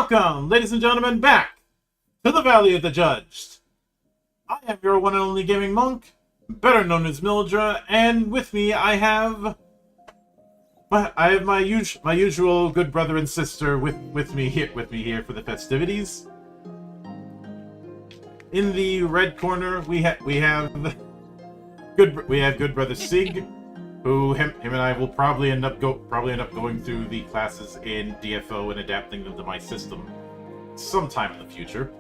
Welcome, ladies and gentlemen, back to the Valley of the Judged. I am your one and only gaming monk, better known as Mildra, and with me I have my usual good brother and sister with me here for the festivities. In the red corner, we have good brother Sig, who him and I will probably end up going through the classes in DFO and adapting them to my system sometime in the future.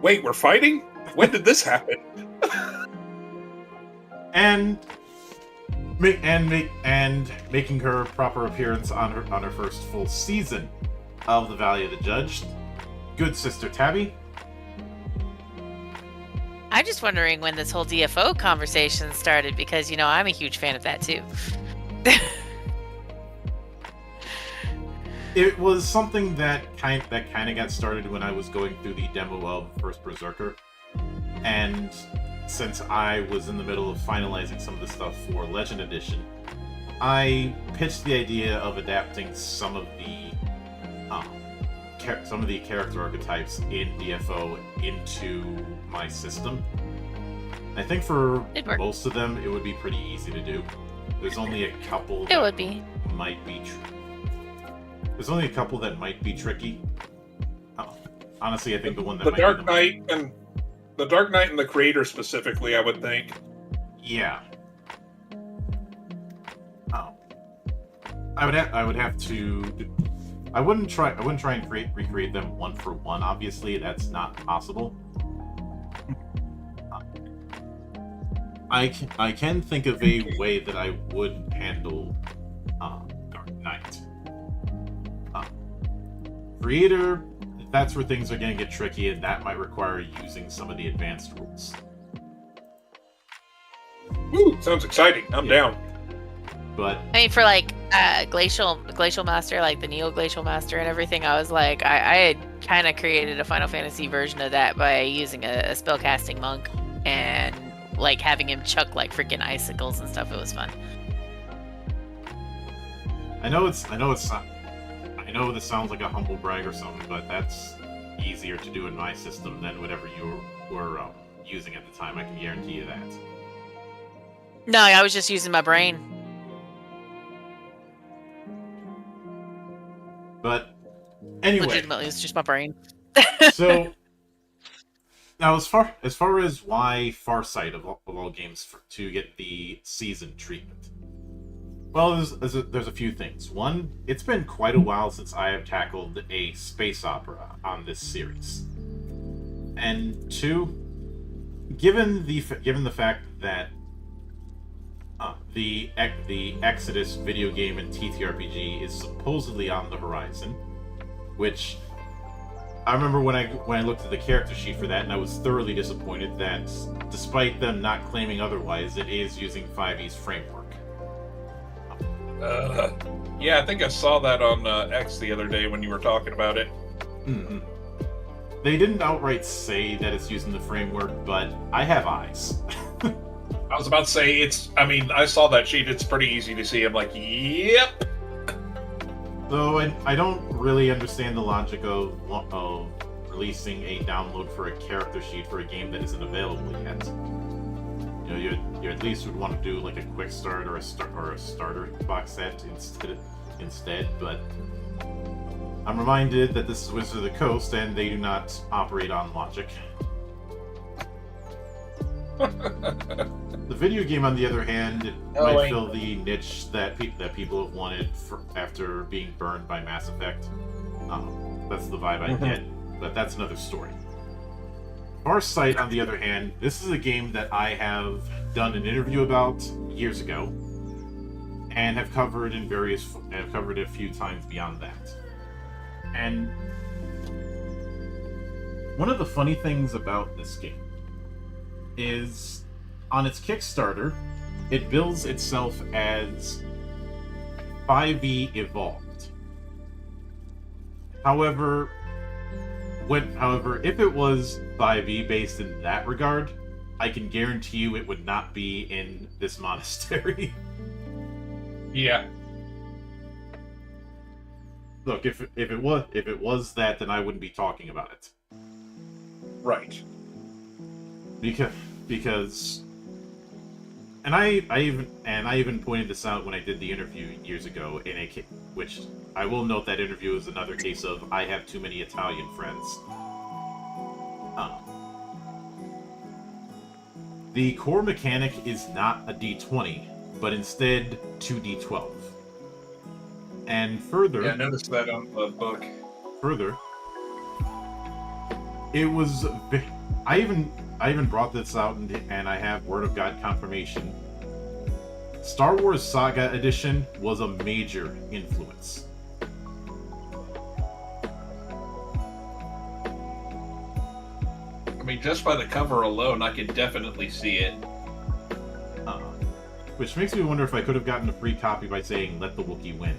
Wait, we're fighting? When did this happen? and making her proper appearance on her first full season of the Valley of the Judged, good sister Tabby. I'm just wondering when this whole DFO conversation started because, I'm a huge fan of that too. It was something that kind of got started when I was going through the demo of First Berserker. And since I was in the middle of finalizing some of the stuff for Legend Edition, I pitched the idea of adapting some of the character archetypes in DFO into my system. I think for most of them, it would be pretty easy to do. There's only a couple that might be tricky. Honestly, I think the one that the Dark Knight and the Creator specifically, I would think. Yeah. I would have to. I wouldn't try and recreate them one for one. Obviously, that's not possible. I can think of a way that I would handle Dark Knight. Creator, that's where things are going to get tricky, and that might require using some of the advanced rules. Woo, sounds exciting. I'm down. But for Glacial Master, like the Neo Glacial Master and everything, I was like, I had kind of created a Final Fantasy version of that by using a spellcasting monk and like having him chuck like freaking icicles and stuff. It was fun. I know this sounds like a humble brag or something, but that's easier to do in my system than whatever you were using at the time. I can guarantee you that. No, I was just using my brain. But anyway, legitimately, it's just my brain. So now, as far as why Farsight of all games to get the season treatment, well, there's a few things. One, it's been quite a while since I have tackled a space opera on this series, and two, given the fact that the Exodus video game and TTRPG is supposedly on the horizon, which I remember when I looked at the character sheet for that, and I was thoroughly disappointed that, despite them not claiming otherwise, it is using 5e's framework. Yeah, I think I saw that on X the other day when you were talking about it. Mm-hmm. They didn't outright say that it's using the framework, but I have eyes. I was about to say, I saw that sheet, it's pretty easy to see. I'm like, yep! Though I don't really understand the logic of releasing a download for a character sheet for a game that isn't available yet. You at least would want to do like a quick start or a starter box set instead, but I'm reminded that this is Wizards of the Coast and they do not operate on logic. The video game, on the other hand, might fill the niche that people have wanted after being burned by Mass Effect. That's the vibe I get, but that's another story. Farsight, on the other hand, this is a game that I have done an interview about years ago, and have covered a few times beyond that. And one of the funny things about this game is, on its Kickstarter, it bills itself as 5e evolved. However, if it was 5e based in that regard, I can guarantee you it would not be in this monastery. Yeah. look, if it was that, then I wouldn't be talking about it. Right. Because and I even pointed this out when I did the interview years ago which I will note that interview is another case of I have too many Italian friends. The core mechanic is not a D20, but instead 2D12. And further... Yeah, I noticed that on the book. Further, it was... I even brought this out, and I have Word of God confirmation. Star Wars Saga Edition was a major influence. I mean, just by the cover alone, I could definitely see it. Which makes me wonder if I could have gotten a free copy by saying, "Let the Wookiee win."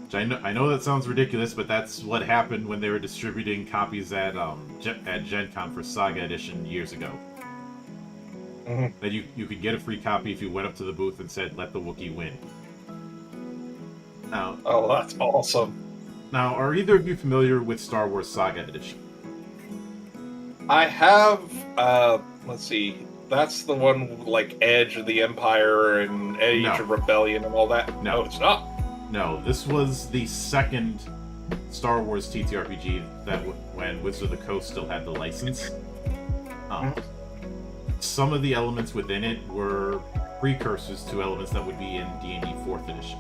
Which I know that sounds ridiculous, but that's what happened when they were distributing copies at Gen Con for Saga Edition years ago. Mm-hmm. That you could get a free copy if you went up to the booth and said, "Let the Wookiee win." Now, oh, that's awesome. Now, are either of you familiar with Star Wars Saga Edition? I have, let's see, that's the one like Edge of the Empire and Age of Rebellion and all that? No, it's not. No, this was the second Star Wars TTRPG that when Wizards of the Coast still had the license. Some of the elements within it were precursors to elements that would be in D&D 4th edition.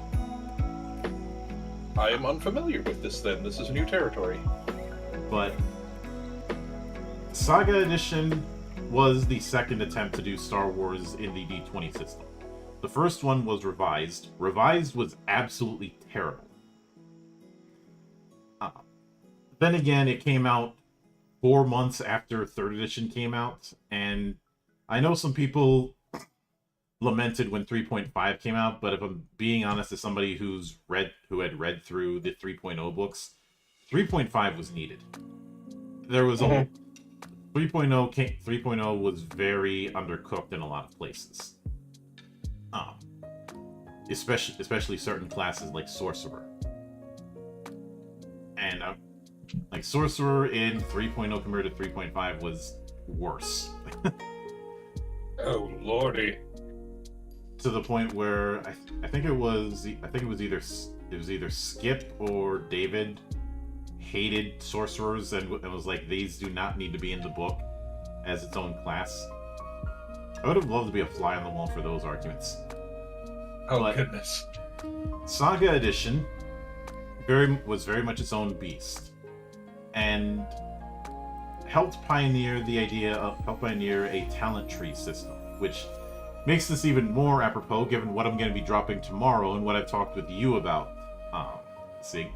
I am unfamiliar with this then. This is new territory. But Saga Edition was the second attempt to do Star Wars in the D20 system. The first one was Revised. Revised was absolutely terrible. Then again, it came out 4 months after 3rd edition came out, and I know some people lamented when 3.5 came out, but if I'm being honest, as somebody who had read through the 3.0 books, 3.5 was needed. There was a 3.0 was very undercooked in a lot of places. Especially certain classes like Sorcerer. And like Sorcerer in 3.0 compared to 3.5 was worse. Oh lordy. To the point where I think it was either Skip or David hated sorcerers and was like, these do not need to be in the book as its own class. I would have loved to be a fly on the wall for those arguments. Oh, but goodness. Saga Edition was very much its own beast, and helped pioneer a talent tree system, which makes this even more apropos given what I'm going to be dropping tomorrow and what I've talked with you about. See?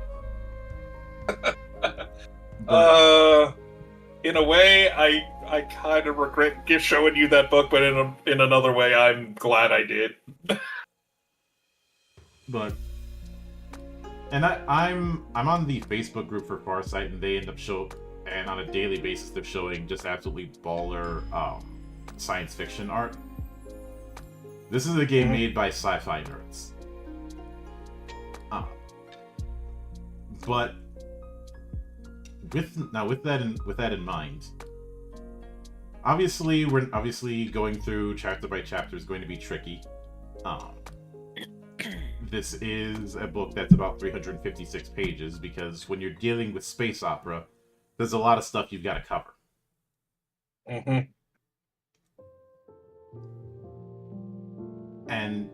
In a way, I kind of regret showing you that book, but in another way, I'm glad I did. But, and I'm on the Facebook group for Farsight, and they end up and on a daily basis they're showing just absolutely baller science fiction art. This is a game made by sci-fi nerds. But with that in mind, obviously going through chapter by chapter is going to be tricky. This is a book that's about 356 pages because when you're dealing with space opera, there's a lot of stuff you've got to cover. And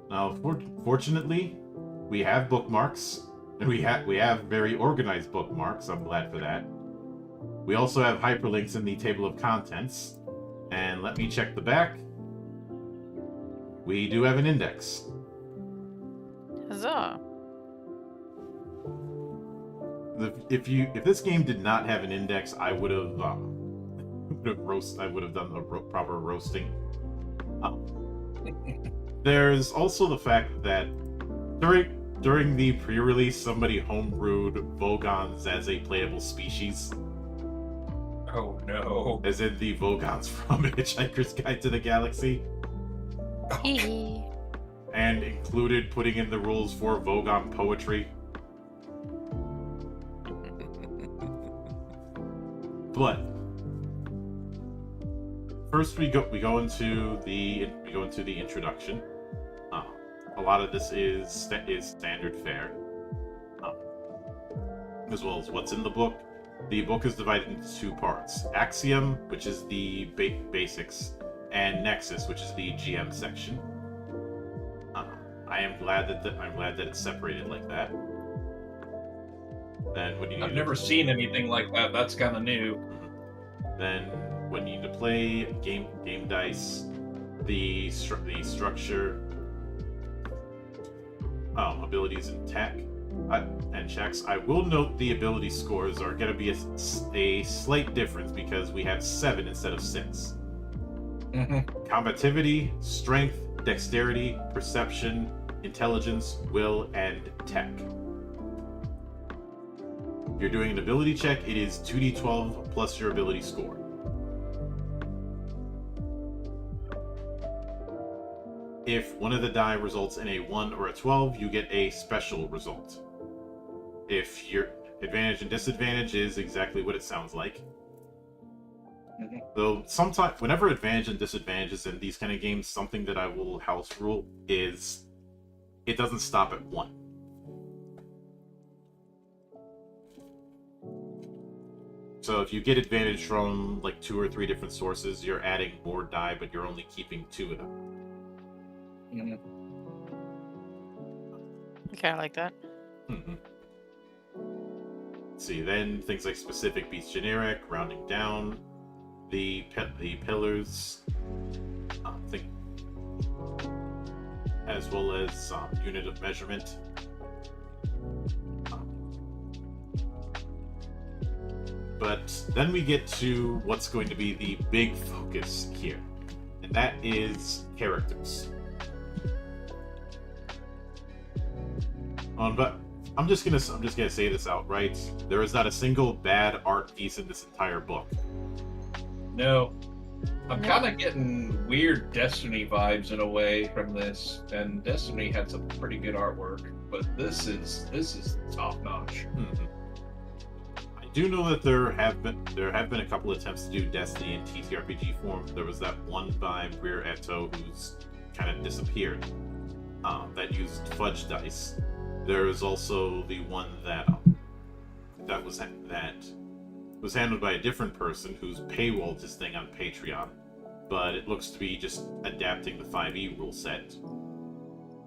now, fortunately, we have bookmarks, and we have very organized bookmarks. I'm glad for that. We also have hyperlinks in the table of contents, and let me check the back. We do have an index. Huzzah! If this game did not have an index, I would have done a proper roasting. There's also the fact that during the pre-release, somebody homebrewed Vogons as a playable species. Oh no! As in the Vogons from Hitchhiker's Guide to the Galaxy. Hee. And included putting in the rules for Vogon poetry. But first we go into the introduction. A lot of this is standard fare, as well as what's in the book. The book is divided into two parts: Axiom, which is the basics, and Nexus, which is the GM section. I'm glad that it's separated like that. Then when you I've never seen anything like that. That's kind of new. Then when you need to play game dice, the structure, abilities and tech, and checks. I will note the ability scores are going to be a slight difference because we have 7 instead of 6. Combativity, strength, dexterity, perception, intelligence, will, and tech. If you're doing an ability check, it is 2d12 plus your ability score. If one of the die results in a 1 or a 12, you get a special result. If your advantage and disadvantage is exactly what it sounds like. Though sometimes, whenever advantage and disadvantage is in these kind of games, something that I will house rule is it doesn't stop at 1. So if you get advantage from like 2 or 3 different sources, you're adding more die, but you're only keeping 2 of them. Okay, I like that. Let's see, then things like specific beats generic, rounding down, the pillars, as well as unit of measurement. But then we get to what's going to be the big focus here, and that is characters. But I'm just gonna say this outright. There is not a single bad art piece in this entire book. No. I'm kind of getting weird Destiny vibes in a way from this, and Destiny had some pretty good artwork, but this is top notch. I do know that there have been a couple attempts to do Destiny in TTRPG form. There was that one by Greer Eto who's kind of disappeared, that used fudge dice. There is also the one that was handled by a different person who's paywalled his thing on Patreon, but it looks to be just adapting the 5e rule set.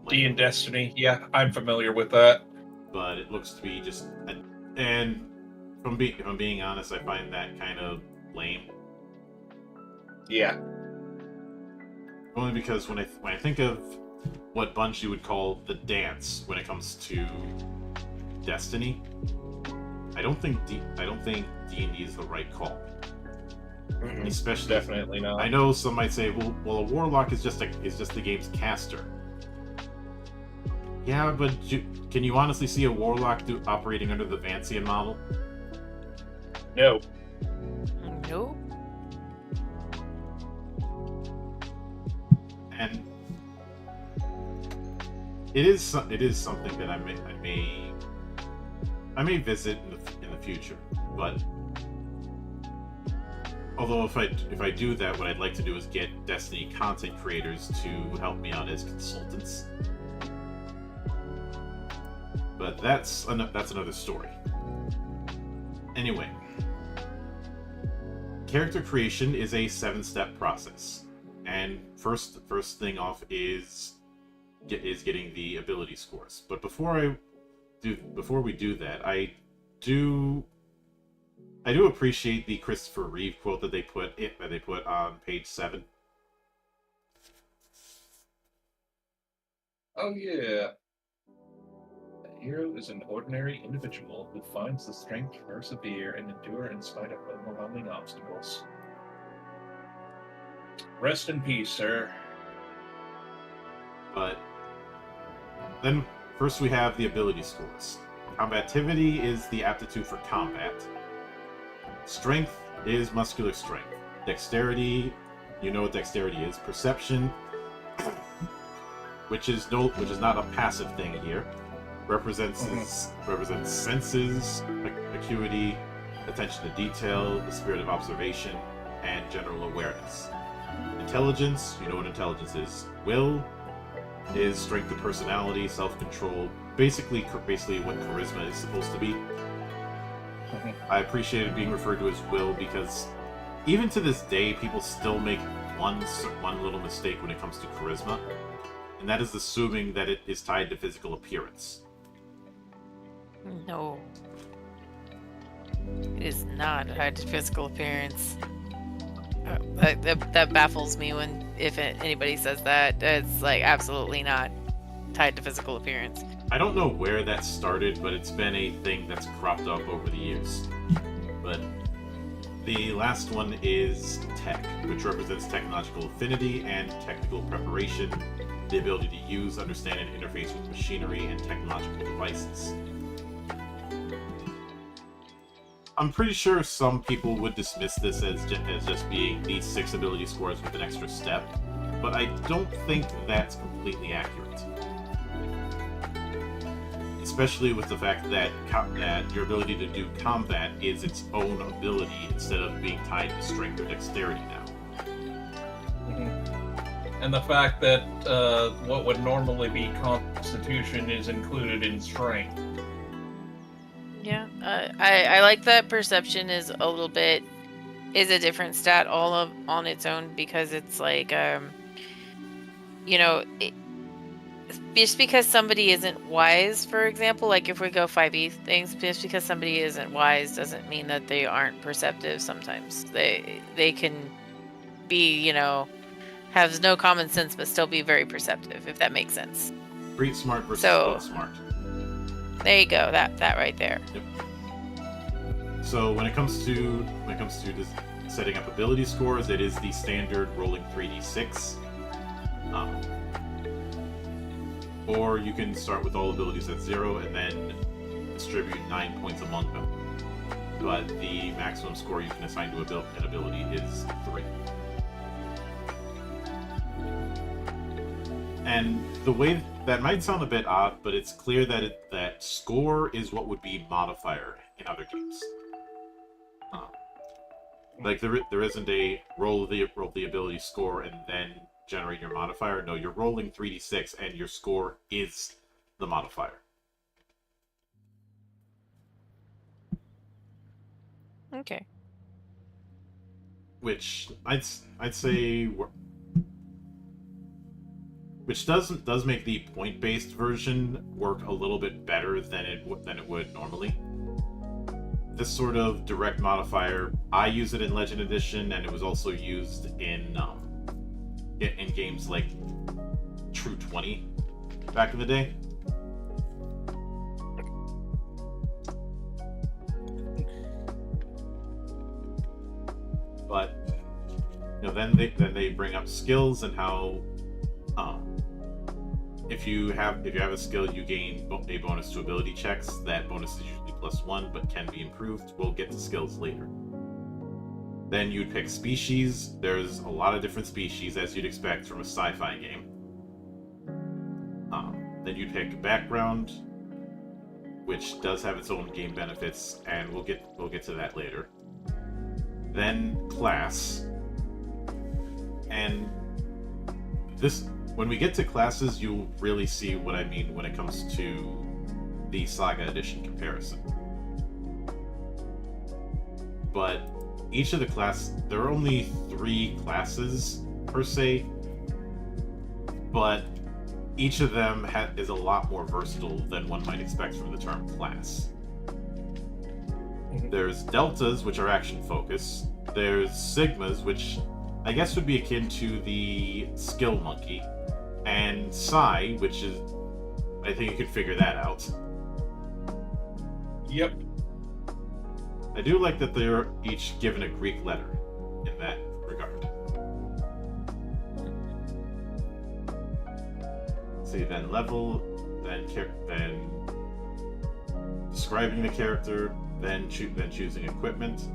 D and Destiny, yeah, I'm familiar with that. But it looks to be just, and if I'm being honest, I find that kind of lame. Yeah. Only because when I think of what Bungie would call the dance when it comes to Destiny, I don't think D&D is the right call. Especially, definitely not. I know some might say, well, a warlock is just the game's caster. Yeah, but can you honestly see a warlock operating under the Vancian model? No. Nope. And it is something that I may visit in the future, but although if I do that, what I'd like to do is get Destiny content creators to help me out as consultants. But that's another story. Anyway, character creation is a 7-step process, and first thing off is getting the ability scores. But before we do that, I do appreciate the Christopher Reeve quote that they put on page 7. Oh yeah. A hero is an ordinary individual who finds the strength to persevere and endure in spite of overwhelming obstacles. Rest in peace, sir. But then first we have the ability scores. Combativity is the aptitude for combat. Strength is muscular strength. Dexterity, you know what dexterity is. Perception which is not a passive thing here. Represents senses, acuity, attention to detail, the spirit of observation, and general awareness. Intelligence, you know what intelligence is. Will is strength of personality, self-control, basically what charisma is supposed to be. I appreciated being referred to as will because even to this day, people still make one little mistake when it comes to charisma, and that is assuming that it is tied to physical appearance. No. It is not tied to physical appearance. That baffles me if anybody says that. It's like absolutely not tied to physical appearance. I don't know where that started, but it's been a thing that's cropped up over the years. But the last one is tech, which represents technological affinity and technical preparation, the ability to use, understand, and interface with machinery and technological devices. I'm pretty sure some people would dismiss this as just being these 6 ability scores with an extra step, but I don't think that's completely accurate. Especially with the fact that your ability to do combat is its own ability instead of being tied to strength or dexterity now. And the fact that what would normally be constitution is included in strength. Yeah, I like that perception is a different stat on its own, because it's like just because somebody isn't wise, for example, like if we go 5e things, just because somebody isn't wise doesn't mean that they aren't perceptive. Sometimes they can be, have no common sense but still be very perceptive, if that makes sense. Street smart versus book smart. There you go. That right there. Yep. So when it comes to setting up ability scores, it is the standard rolling 3d6. Or you can start with all abilities at 0 and then distribute 9 points among them. But the maximum score you can assign to an ability is 3. And the way that might sound a bit odd, but it's clear that score is what would be modifier in other games. Like there isn't a roll the ability score and then generate your modifier. No, you're rolling 3d6 and your score is the modifier. Okay. Which I'd say, which does make the point-based version work a little bit better than it would normally. This sort of direct modifier, I use it in Legend Edition, and it was also used in games like True 20 back in the day. But then they bring up skills and how if you have a skill, you gain a bonus to ability checks. That bonus is usually +1, but can be improved. We'll get to skills later. Then you'd pick species. There's a lot of different species, as you'd expect from a sci-fi game. Then you'd pick background, which does have its own game benefits, and we'll get to that later. Then class, and when we get to classes, you'll really see what I mean when it comes to the Saga Edition comparison. But each of the there are only 3 classes per se, but each of them is a lot more versatile than one might expect from the term class. There's deltas, which are action focus. There's sigmas, which I guess would be akin to the skill monkey, and psi, which is, I think you could figure that out. Yep. I do like that they're each given a Greek letter in that regard. See, then level, then describing the character, then choosing equipment.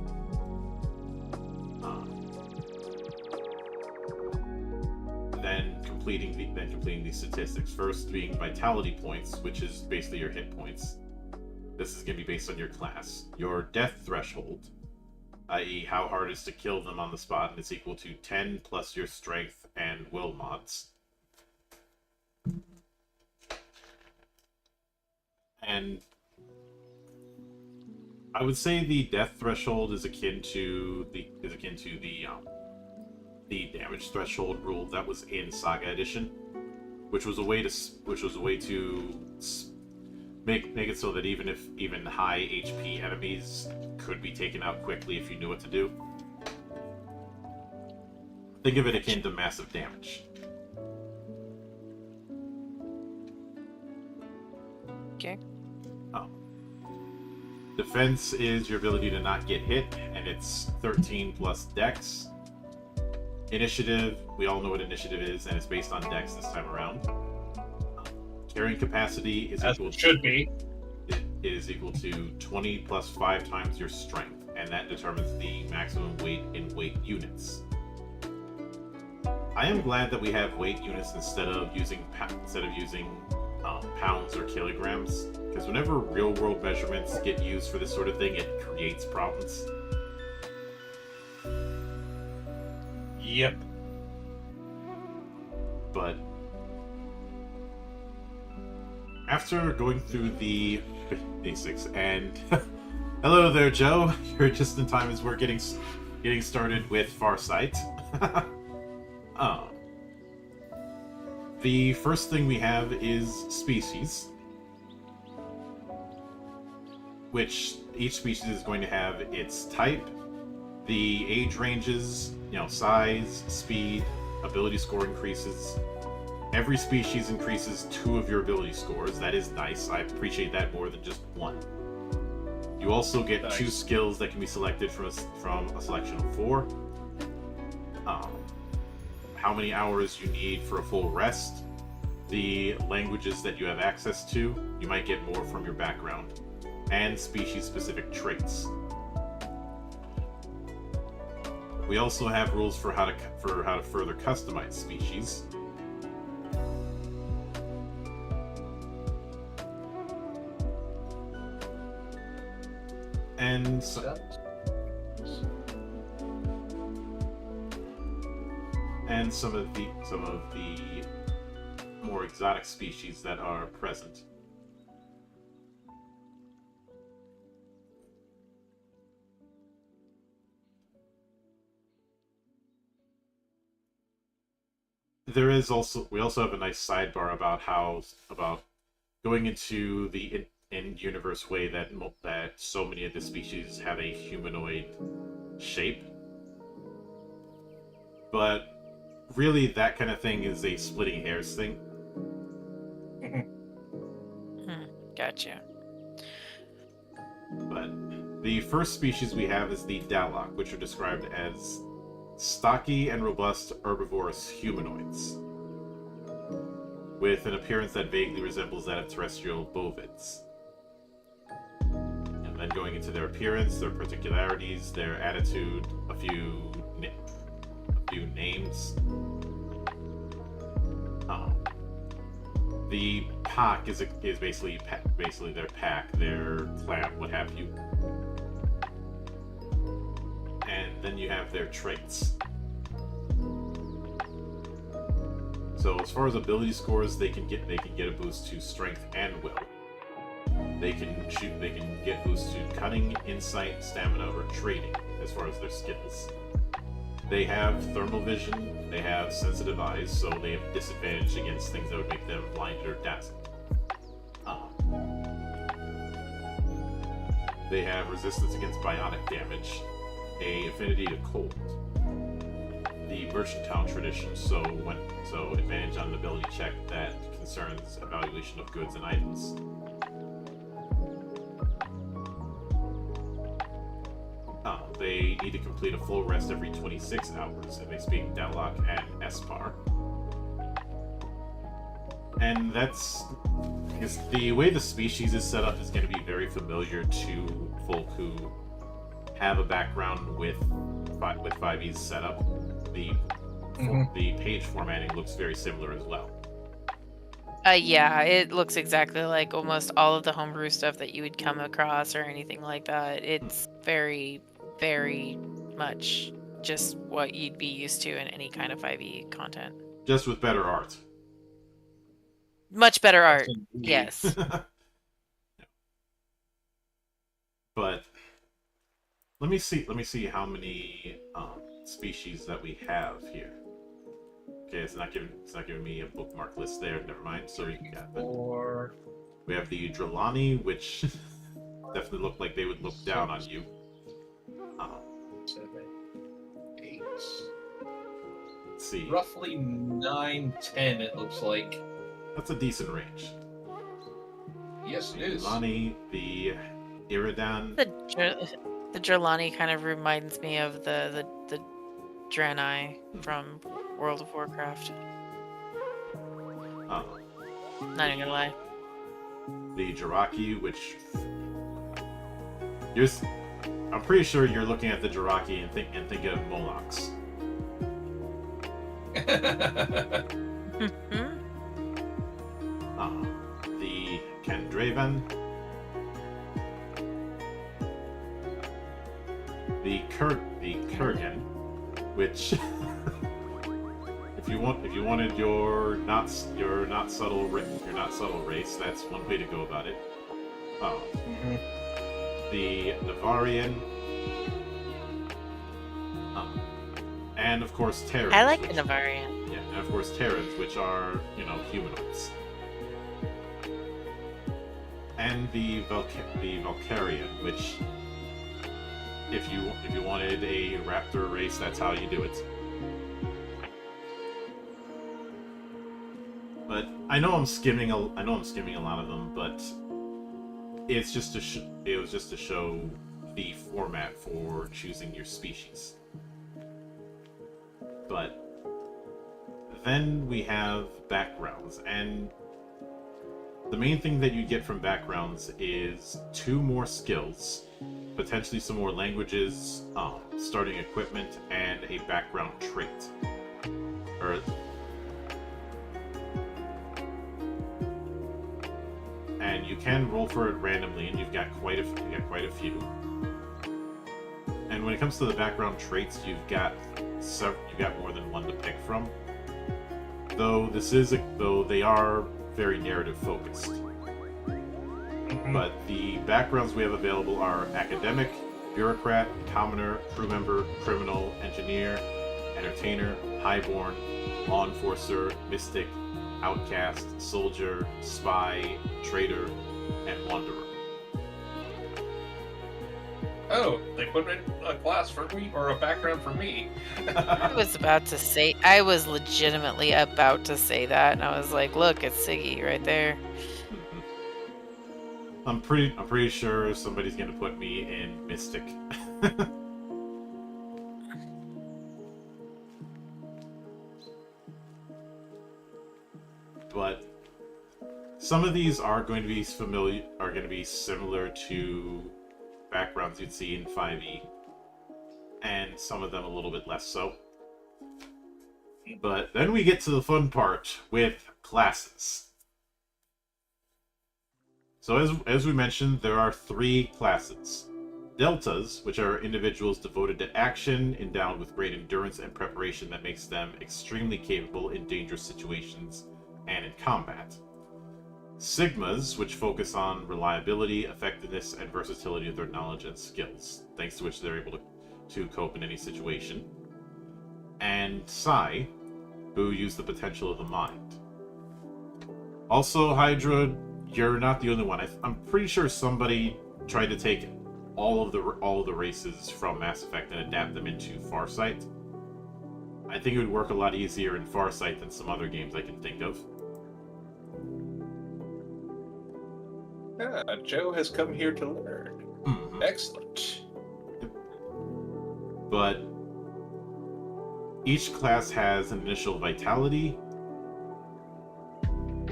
Then completing these statistics. First being vitality points, which is basically your hit points. This is going to be based on your class. Your death threshold, i.e. how hard it is to kill them on the spot, and it's equal to 10 plus your strength and will mods. And I would say the death threshold is akin to the damage threshold rule that was in Saga Edition, which was a way to make it so that even high HP enemies could be taken out quickly if you knew what to do. Think of it akin to massive damage. Okay. Defense is your ability to not get hit, and it's 13 plus Dex. Initiative, we all know what initiative is, and it's based on Dex this time around. Carrying capacity is equal to 20 plus 5 times your strength, and that determines the maximum weight in weight units. I am glad that we have weight units instead of using pounds or kilograms, because whenever real-world measurements get used for this sort of thing, it creates problems. Yep. But after going through the basics, and hello there, Joe. You're just in time as we're getting started with Farsight. The first thing we have is species, which each species is going to have its type, the age ranges, size, speed, ability score increases. Every species increases 2 of your ability scores. That is nice. I appreciate that more than just 1. You also get 2 skills that can be selected from a selection of 4. How many hours you need for a full rest, the languages that you have access to, you might get more from your background, and species-specific traits. We also have rules for how to further customize species. And some of the more exotic species that are present. We also have a nice sidebar about going into the in-universe way that so many of the species have a humanoid shape. But really, that kind of thing is a splitting hairs thing. Gotcha. But the first species we have is the Dalok, which are described as stocky and robust herbivorous humanoids, with an appearance that vaguely resembles that of terrestrial bovids. And then going into their appearance, their particularities, their attitude, a few names. The pack is basically their pack, their clan, what have you. And then you have their traits. So as far as ability scores, they can get a boost to strength and will. They can get boosts to cunning, insight, stamina, or trading as far as their skills. They have thermal vision, they have sensitive eyes, so they have disadvantage against things that would make them blinded or dazzled. They have resistance against bionic damage, a affinity to cold, the Merchant Town tradition, so advantage on an ability check that concerns evaluation of goods and items. They need to complete a full rest every 26 hours, and they speak Dalok and Espar. And because the way the species is set up is going to be very familiar to folk who have a background with 5e's setup. The the page formatting looks very similar as well. Yeah, it looks exactly like almost all of the homebrew stuff that you would come across or anything like that. It's very, very much just what you'd be used to in any kind of 5e content. Just with better art. Much better art, indeed. yes. But let me see how many species that we have here. Okay, it's not giving me a bookmark list there. Never mind. So you got that. We have the Drellani, which definitely look like they would look down on you. 7, 8. Let's see. Roughly 9, 10. It looks like. That's a decent range. Yes, it is. Drellani, the Iridan. The Drellani kind of reminds me of the Draenei from World of Warcraft. Not even gonna lie. The Jiraki, which I'm pretty sure you're looking at the Jiraki and think of Molochs. The Kendraven, the Kurgan, which if you wanted your not subtle race, that's one way to go about it. The Navarian, and of course Terrans. I like the Navarian. Yeah, and of course Terrans, which are humanoids. And the Valkyrian, which if you wanted a raptor race, that's how you do it. But I know I'm skimming a lot of them, but it's just it was just to show the format for choosing your species. But then we have backgrounds, and the main thing that you get from backgrounds is 2 more skills, potentially some more languages, starting equipment, and a background trait. And you can roll for it randomly, and you've got quite a few. And when it comes to the background traits, you've got more than one to pick from. Though they are very narrative focused. But the backgrounds we have available are academic, bureaucrat, commoner, crew member, criminal, engineer, entertainer, highborn, law enforcer, mystic, outcast, soldier, spy, traitor, and wanderer. Oh, they put in a class for me, or a background for me. I was legitimately about to say that, and I was like, look, it's Siggy right there. I'm pretty sure somebody's gonna put me in mystic. But some of these are going to be similar to backgrounds you'd see in 5e, and some of them a little bit less so. But then we get to the fun part with classes. So as we mentioned, there are 3 classes. Deltas, which are individuals devoted to action, endowed with great endurance and preparation that makes them extremely capable in dangerous situations and in combat. Sigmas, which focus on reliability, effectiveness, and versatility of their knowledge and skills, thanks to which they're able to cope in any situation. And Psi, who use the potential of the mind. Also, Hydra, you're not the only one. I'm pretty sure somebody tried to take all of the races from Mass Effect and adapt them into Farsight. I think it would work a lot easier in Farsight than some other games I can think of. Yeah, Joe has come here to learn. Mm-hmm. Excellent. But each class has an initial vitality.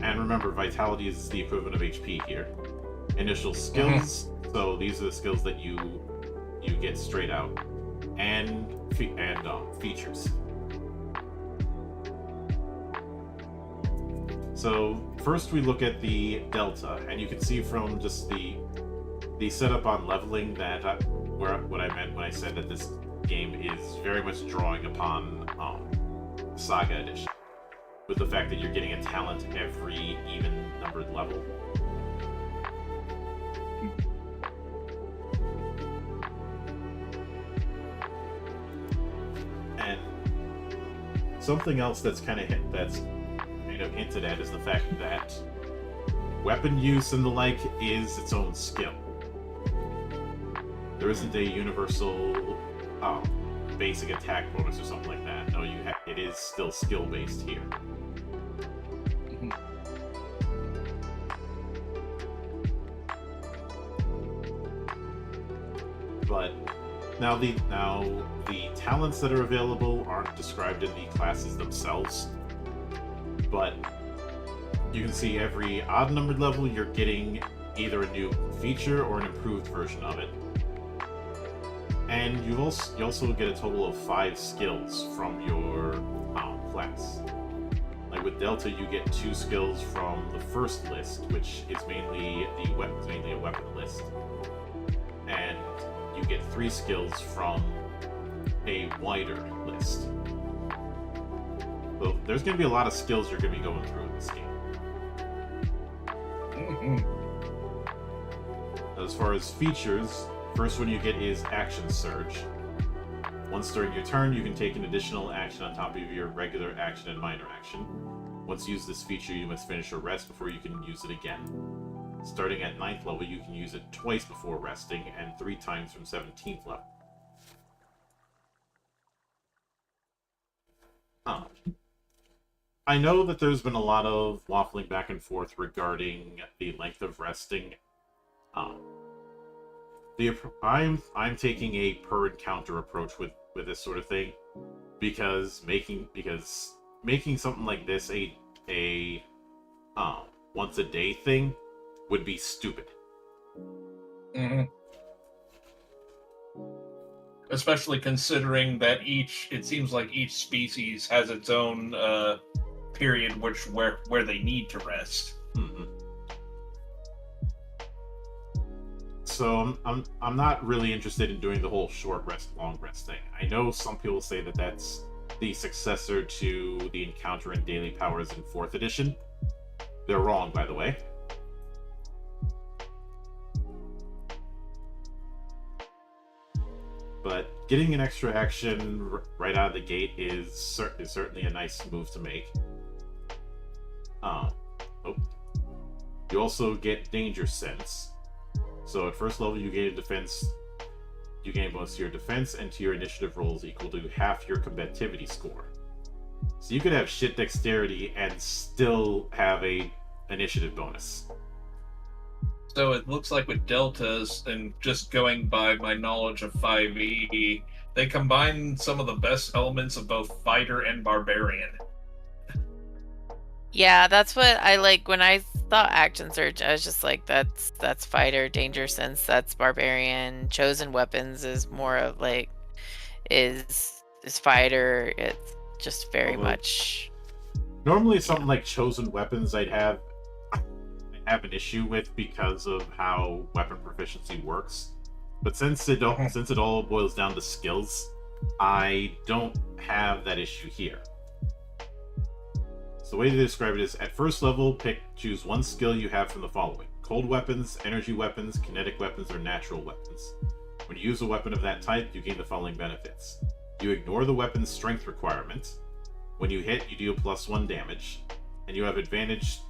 And remember, vitality is the equivalent of HP here. Initial skills, so these are the skills that you get straight out. And features. So first we look at the delta, and you can see from just the setup on leveling that what I meant when I said that this game is very much drawing upon Saga Edition, with the fact that you're getting a talent every even numbered level. And something else that's kind of hinted at is the fact that weapon use and the like is its own skill. There isn't a universal basic attack bonus or something like that. No, it is still skill based here. But now the talents that are available aren't described in the classes themselves. But you can see every odd numbered level you're getting either a new feature or an improved version of it. And you also get a total of 5 skills from your class. Like with Delta, you get 2 skills from the first list, which is mainly a weapon list, and you get 3 skills from a wider list. So there's going to be a lot of skills you're going to be going through in this game. As far as features, first one you get is Action Surge. Once during your turn, you can take an additional action on top of your regular action and minor action. Once you use this feature, you must finish a rest before you can use it again. Starting at 9th level, you can use it twice before resting, and 3 times from 17th level. I know that there's been a lot of waffling back and forth regarding the length of resting. I'm taking a per encounter approach with this sort of thing, because making something like this a once a day thing would be stupid. Especially considering that it seems like each species has its own period where they need to rest. So I'm not really interested in doing the whole short rest, long rest thing. I know some people say that that's the successor to the encounter and daily powers in 4th edition. They're wrong, by the way. But getting an extra action right out of the gate is certainly a nice move to make. You also get Danger Sense. So at first level, you gain defense. You gain bonus to your defense and to your initiative rolls equal to half your combativity score. So you could have shit dexterity and still have a initiative bonus. So it looks like with deltas, and just going by my knowledge of 5e, they combine some of the best elements of both fighter and barbarian. Yeah, that's what I like. When I thought Action Surge, I was just like, that's fighter. Danger Sense, that's barbarian. Chosen Weapons is more of like is fighter. It's just very much. Normally, something like Chosen Weapons, I'd have an issue with because of how weapon proficiency works. But since it all boils down to skills, I don't have that issue here. So the way to describe it is, at first level, choose one skill you have from the following: cold weapons, energy weapons, kinetic weapons, or natural weapons. When you use a weapon of that type, you gain the following benefits. You ignore the weapon's strength requirement. When you hit, you deal +1 damage, and you have advantage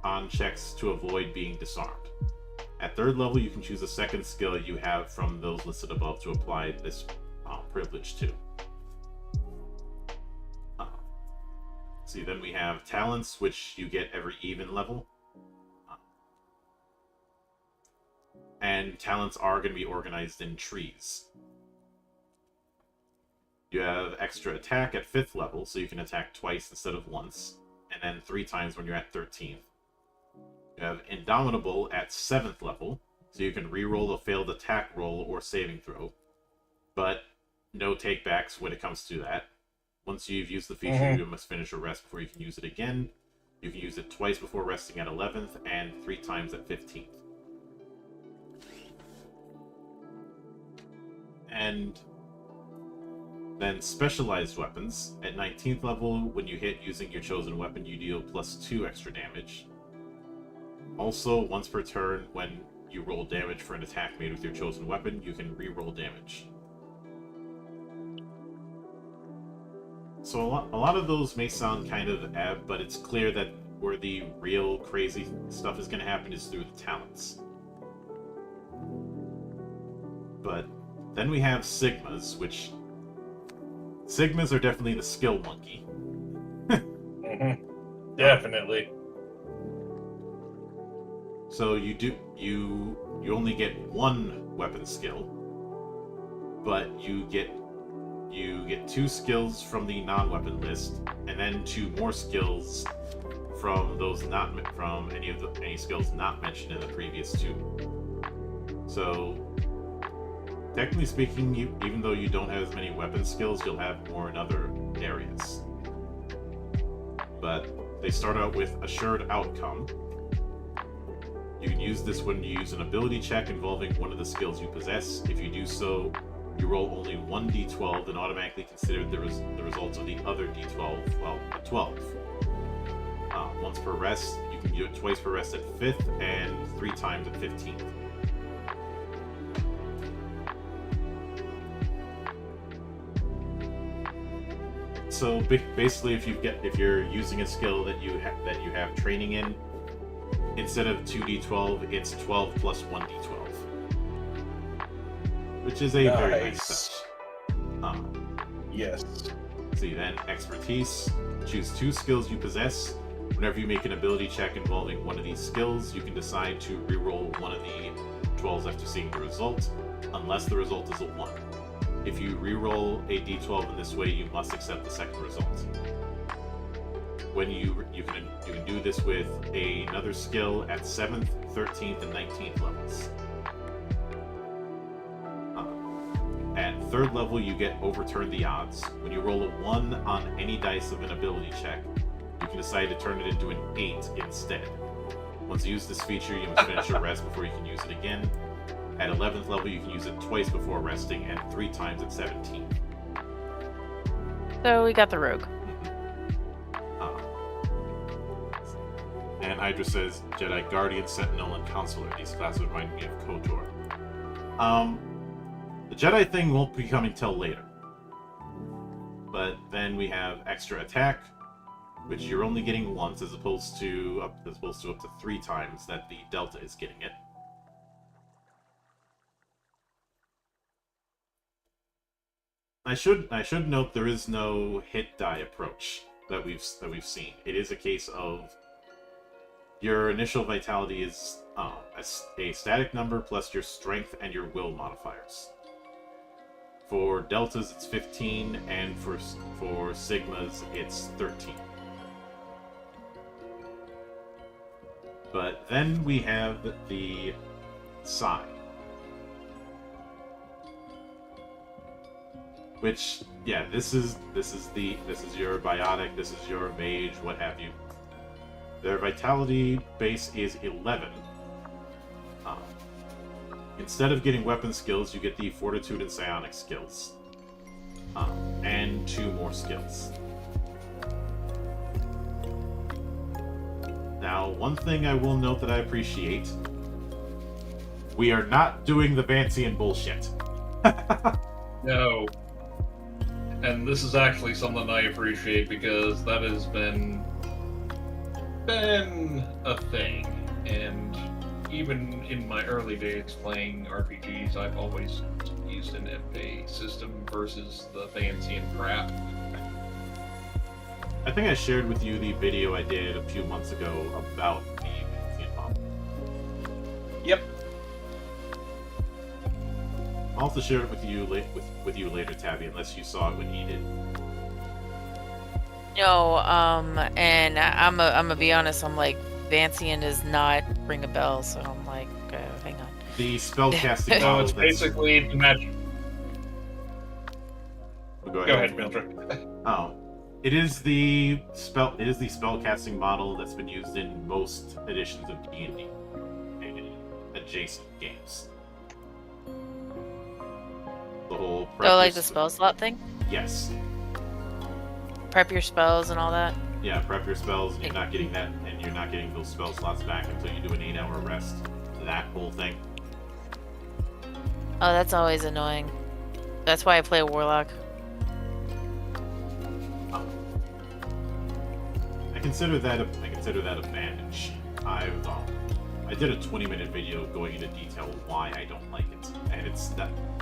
on checks to avoid being disarmed. At 3rd level, you can choose a second skill you have from those listed above to apply this privilege to. See, then we have talents, which you get every even level. And talents are going to be organized in trees. You have extra attack at 5th level, so you can attack twice instead of once, and then 3 times when you're at 13th. You have Indomitable at 7th level, so you can reroll a failed attack roll or saving throw, but no takebacks when it comes to that. Once you've used the feature, you must finish a rest before you can use it again. You can use it twice before resting at 11th and 3 times at 15th. And then specialized weapons. At 19th level, when you hit using your chosen weapon, you deal +2 extra damage. Also, once per turn, when you roll damage for an attack made with your chosen weapon, you can re-roll damage. So a lot of those may sound kind of ab, but it's clear that where the real crazy stuff is going to happen is through the talents. But then we have Sigmas, which... Sigmas are definitely the skill monkey. Definitely. So you only get 1 weapon skill, but you get 2 skills from the non-weapon list, and then 2 more skills from those any skills not mentioned in the previous 2. So technically speaking, even though you don't have as many weapon skills, you'll have more in other areas. But they start out with Assured Outcome. You can use this when you use an ability check involving one of the skills you possess. If you do so, you roll only 1d12 and automatically consider the results of the other d12, well, a 12. Once per rest, you can do it twice per rest at 5th and 3 times at 15th. So basically, if you're using a skill that you have training in, instead of 2d12, it's 12 plus 1d12, which is a very nice touch. Yes. See, then expertise. Choose 2 skills you possess. Whenever you make an ability check involving one of these skills, you can decide to reroll one of the 12s after seeing the result, unless the result is a 1. If you reroll a d12 in this way, you must accept the second result. When you can do this with another skill at 7th, 13th, and 19th levels. At 3rd level, you get Overturn the Odds. When you roll a 1 on any dice of an ability check, you can decide to turn it into an 8 instead. Once you use this feature, you must finish your rest before you can use it again. At 11th level, you can use it twice before resting and 3 times at 17th. So we got the rogue. And Hydra says, Jedi Guardian, Sentinel, and Counselor. These classes remind me of KOTOR. The Jedi thing won't be coming till later. But then we have extra attack, which you're only getting once as opposed to up to 3 times that the Delta is getting it. I should note there is no hit die approach that we've seen. It is a case of your initial vitality is a static number plus your strength and your will modifiers. For deltas, it's 15, and for sigmas, it's 13. But then we have the psi, which, yeah, this is your biotic, this is your mage, what have you. Their vitality base is 11. Instead of getting weapon skills, you get the fortitude and psionic skills, and 2 more skills. Now, one thing I will note that I appreciate: we are not doing the Vancian bullshit. No. And this is actually something I appreciate because that has been a thing. And even in my early days playing RPGs, I've always used an FA system versus the Vancian crap. I think I shared with you the video I did a few months ago about the Vancian model. Yep. I'll also share it with you later, Tabby, unless you saw it when he did. No, and I'm gonna be honest. I'm like, Vancian does not ring a bell, so I'm like, hang on. The spellcasting No, model. it's basically the magic. Go Go ahead, Mildred. Oh, It is the spellcasting model that's been used in most editions of D&D and adjacent games. The whole Oh, like the spell slot thing? Yes. Prep your spells and all that? Yeah, prep your spells, and you're not getting that, and you're not getting those spell slots back until you do an 8-hour rest. That whole thing. Oh, that's always annoying. That's why I play a warlock. I consider that advantage. I did a 20-minute video going into detail why I don't like it, and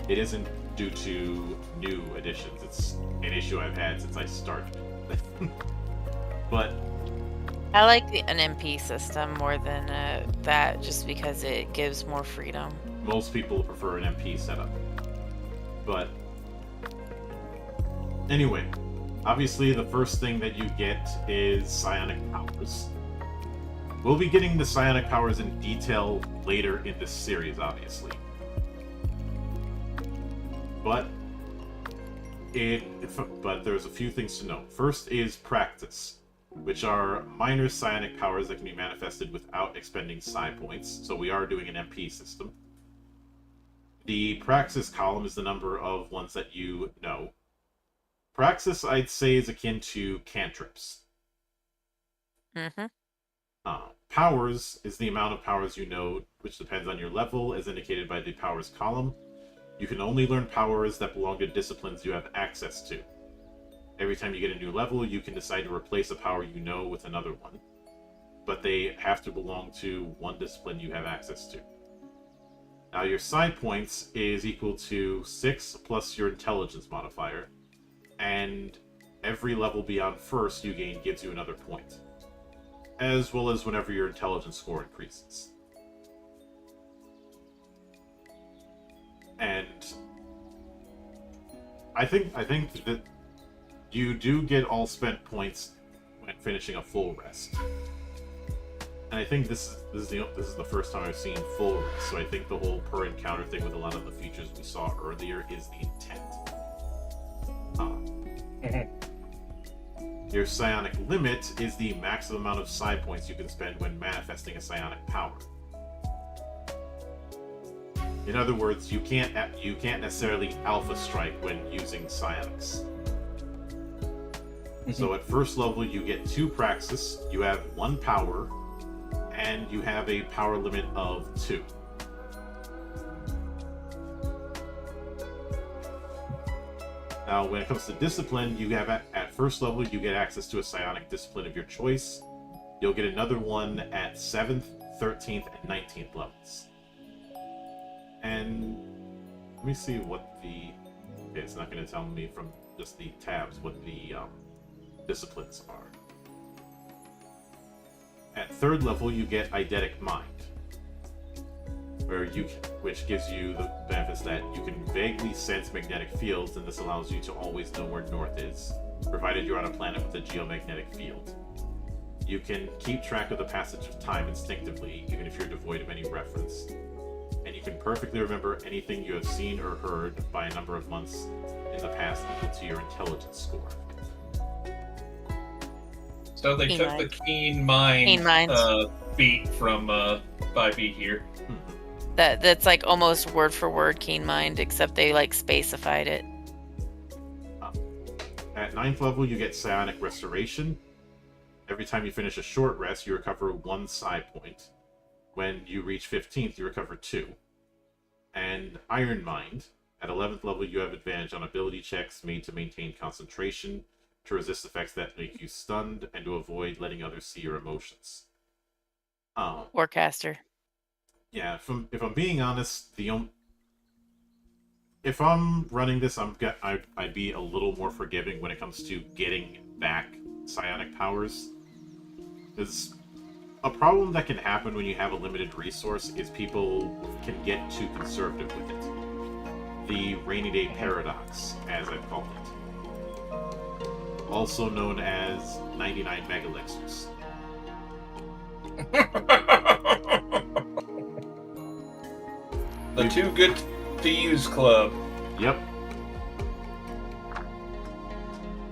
it isn't due to new additions. It's an issue I've had since I started. But I like an MP system more than that, just because it gives more freedom. Most people prefer an MP setup. But anyway, obviously the first thing that you get is psionic powers. We'll be getting the psionic powers in detail later in this series, obviously. But there's a few things to know. First is practice, which are minor psionic powers that can be manifested without expending psi points. So we are doing an MP system. The praxis column is the number of ones that you know. Praxis, I'd say, is akin to cantrips. Mm-hmm. Powers is the amount of powers you know, which depends on your level, as indicated by the powers column. You can only learn powers that belong to disciplines you have access to. Every time you get a new level, you can decide to replace a power you know with another one. But they have to belong to one discipline you have access to. Now, your psi points is equal to 6 plus your intelligence modifier. And every level beyond first you gain gives you another point. As well as whenever your intelligence score increases. And I think that you do get all spent points when finishing a full rest. And I think this is the first time I've seen full rest, so I think the whole per encounter thing with a lot of the features we saw earlier is the intent. Your psionic limit is the maximum amount of psi points you can spend when manifesting a psionic power. In other words, you can't necessarily alpha strike when using psionics. So at first level you get 2 praxis, you have 1 power, and you have a power limit of 2. Now, when it comes to discipline, you have at first level you get access to a psionic discipline of your choice. You'll get another one at 7th, 13th, and 19th levels. And let me see what okay, it's not going to tell me from just the tabs what the disciplines are. At 3rd level, you get Eidetic Mind, which gives you the benefits that you can vaguely sense magnetic fields, and this allows you to always know where north is, provided you're on a planet with a geomagnetic field. You can keep track of the passage of time instinctively, even if you're devoid of any reference. And you can perfectly remember anything you have seen or heard by a number of months in the past equal to your intelligence score. So they took the Keen Mind beat from 5e here. That's like almost word for word Keen Mind, except they like spacified it. At 9th level, you get Psionic Restoration. Every time you finish a short rest, you recover 1 psi point. When you reach 15th, you recover 2. And Iron Mind. At 11th level, you have advantage on ability checks made to maintain concentration, to resist effects that make you stunned, and to avoid letting others see your emotions. Warcaster. Yeah, if I'm being honest, if I'm running this, I'd be a little more forgiving when it comes to getting back psionic powers. Because a problem that can happen when you have a limited resource is people can get too conservative with it. The rainy day paradox, as I've called it. Also known as 99 megalixirs. The Too Good to Use Club. Yep.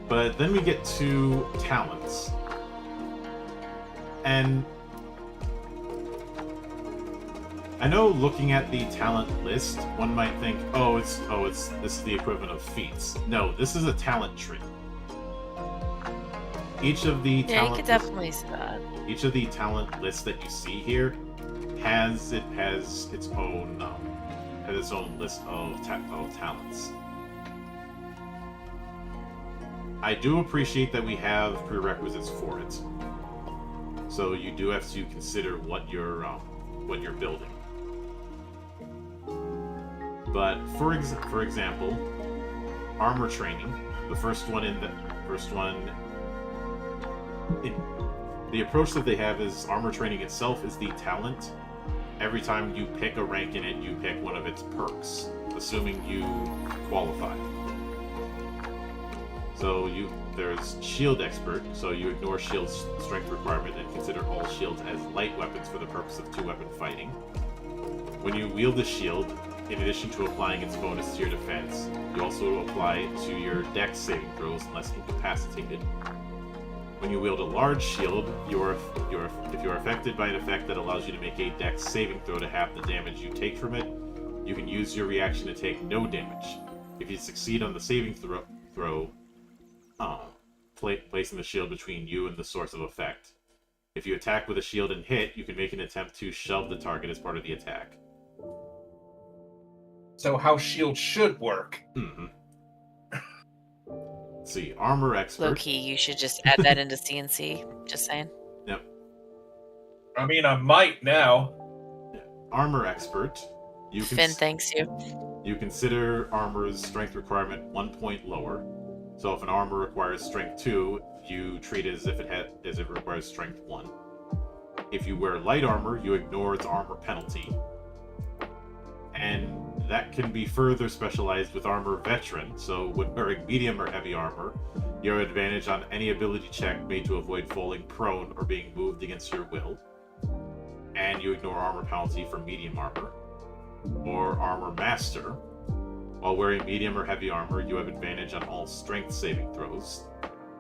But then we get to talents. And I know looking at the talent list, one might think, this is the equivalent of feats. No, this is a talent tree. Each of the Yeah, you talent could definitely see that. each of the talent lists that you see here has its own list of talents. I do appreciate that we have prerequisites for it. So you do have to consider what you're building. But for example, armor training, the approach that they have is armor training itself is the talent. Every time you pick a rank in it, you pick one of its perks, assuming you qualify. So there's shield expert, so you ignore shield's strength requirement and consider all shields as light weapons for the purpose of 2-weapon fighting. When you wield the shield, in addition to applying its bonus to your defense, you also apply it to your dex saving throws unless incapacitated. When you wield a large shield, if you're affected by an effect that allows you to make a dex saving throw to half the damage you take from it, you can use your reaction to take no damage. If you succeed on the saving throw, placing the shield between you and the source of effect. If you attack with a shield and hit, you can make an attempt to shove the target as part of the attack. So how shield should work. Mm-hmm. Let's see, armor expert. Low-key, you should just add that into CNC. Just saying. Yep. I mean, I might now. Armor expert. Finn thanks you. You consider armor's strength requirement 1 point lower. So if an armor requires strength 2, you treat it as if it requires strength 1. If you wear light armor, you ignore its armor penalty. And that can be further specialized with armor veteran, so when wearing medium or heavy armor, you have advantage on any ability check made to avoid falling prone or being moved against your will. And you ignore armor penalty for medium armor. Or armor master. While wearing medium or heavy armor, you have advantage on all strength saving throws,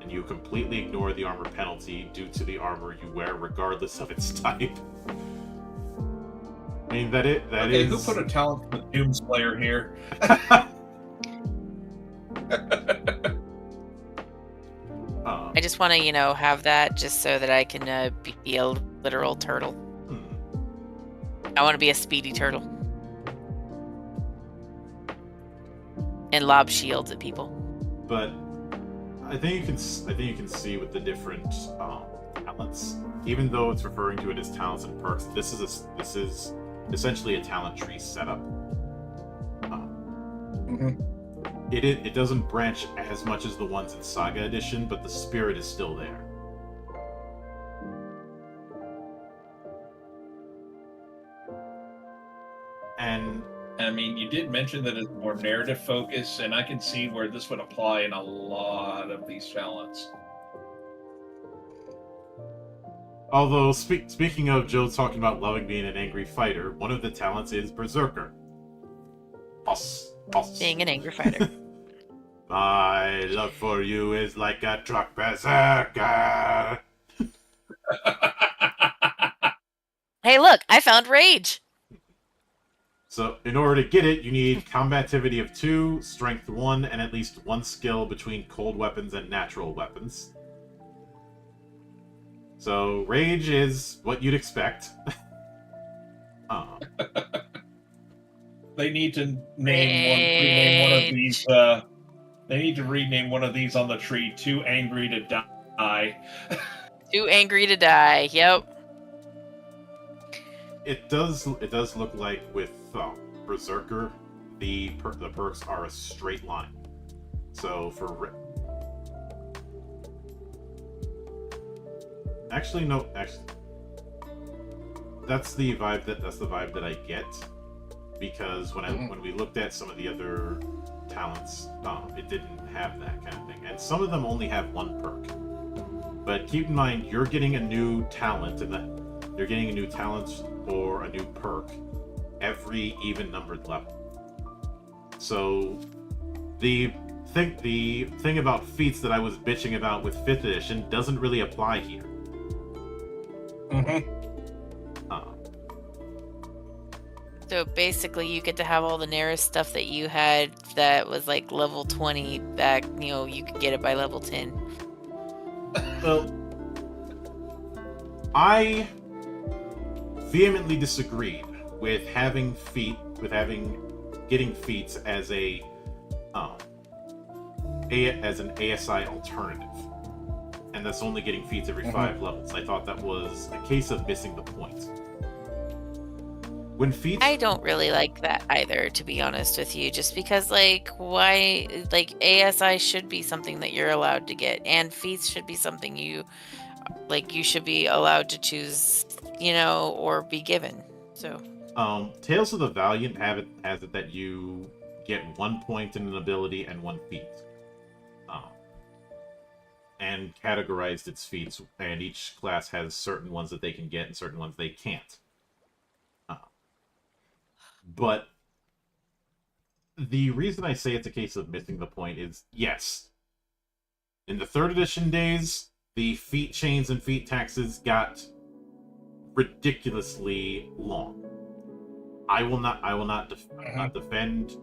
and you completely ignore the armor penalty due to the armor you wear regardless of its type. I mean, that okay, is... who put a talent for the Doomslayer here? I just want to, have that just so that I can be a literal turtle. I want to be a speedy turtle. And lob shields at people. But I think you can see with the different talents, even though it's referring to it as talents and perks, this is essentially a talent tree setup. It doesn't branch as much as the ones in Saga Edition, but the spirit is still there. And I mean, you did mention that it's more narrative focused, and I can see where this would apply in a lot of these talents. Although, speaking of Joe talking about loving being an angry fighter, one of the talents is Berserker. Being an angry fighter. My love for you is like a truck berserker. Hey, look, I found rage. So, in order to get it, you need combativity of 2, strength 1, and at least 1 skill between cold weapons and natural weapons. So, rage is what you'd expect. They need to rename one of these. They need to rename one of these on the tree. Too angry to die. Too angry to die. Yep. It does look like with Berserker, the perks are a straight line. So for actually that's the vibe that I get, because when we looked at some of the other talents, it didn't have that kind of thing, and some of them only have 1 perk. But keep in mind, you're getting a new talent, you're getting a new talent or a new perk every even numbered level. So the think the thing about feats that I was bitching about with 5th edition doesn't really apply here. Mm-hmm. So basically, you get to have all the Nereus stuff that you had that was like level 20 back. You could get it by level 10. Well, I vehemently disagreed with getting feats as an ASI alternative, and that's only getting feats every 5 levels. I thought that was a case of missing the point. When feats, I don't really like that either, to be honest with you, just because why ASI should be something that you're allowed to get, and feats should be something you should be allowed to choose, or be given. So Tales of the Valiant has it that you get 1 point in an ability and 1 feat, and categorized its feats, and each class has certain ones that they can get and certain ones they can't. But the reason I say it's a case of missing the point is, yes, in the 3rd edition days, the feat chains and feat taxes got ridiculously long. I will not defend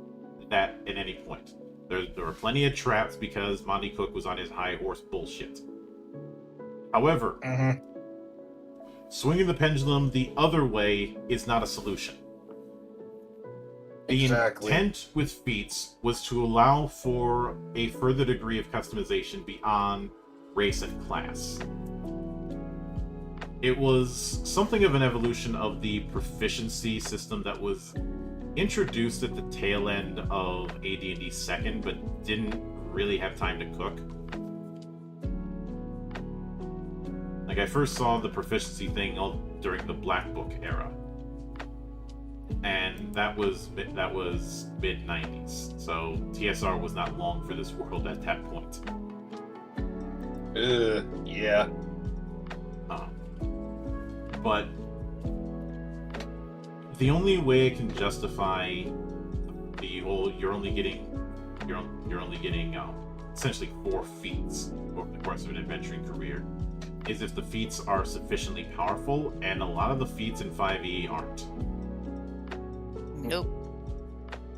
that at any point. There were plenty of traps because Monty Cook was on his high horse bullshit. However, swinging the pendulum the other way is not a solution. The intent with feats was to allow for a further degree of customization beyond race and class. It was something of an evolution of the proficiency system that was introduced at the tail end of AD&D 2nd, but didn't really have time to cook. I first saw the proficiency thing during the Black Book era. And that was mid-90s, so TSR was not long for this world at that point. Yeah. But the only way I can justify the whole you're only getting essentially 4 feats over the course of an adventuring career is if the feats are sufficiently powerful, and a lot of the feats in 5e aren't. Nope.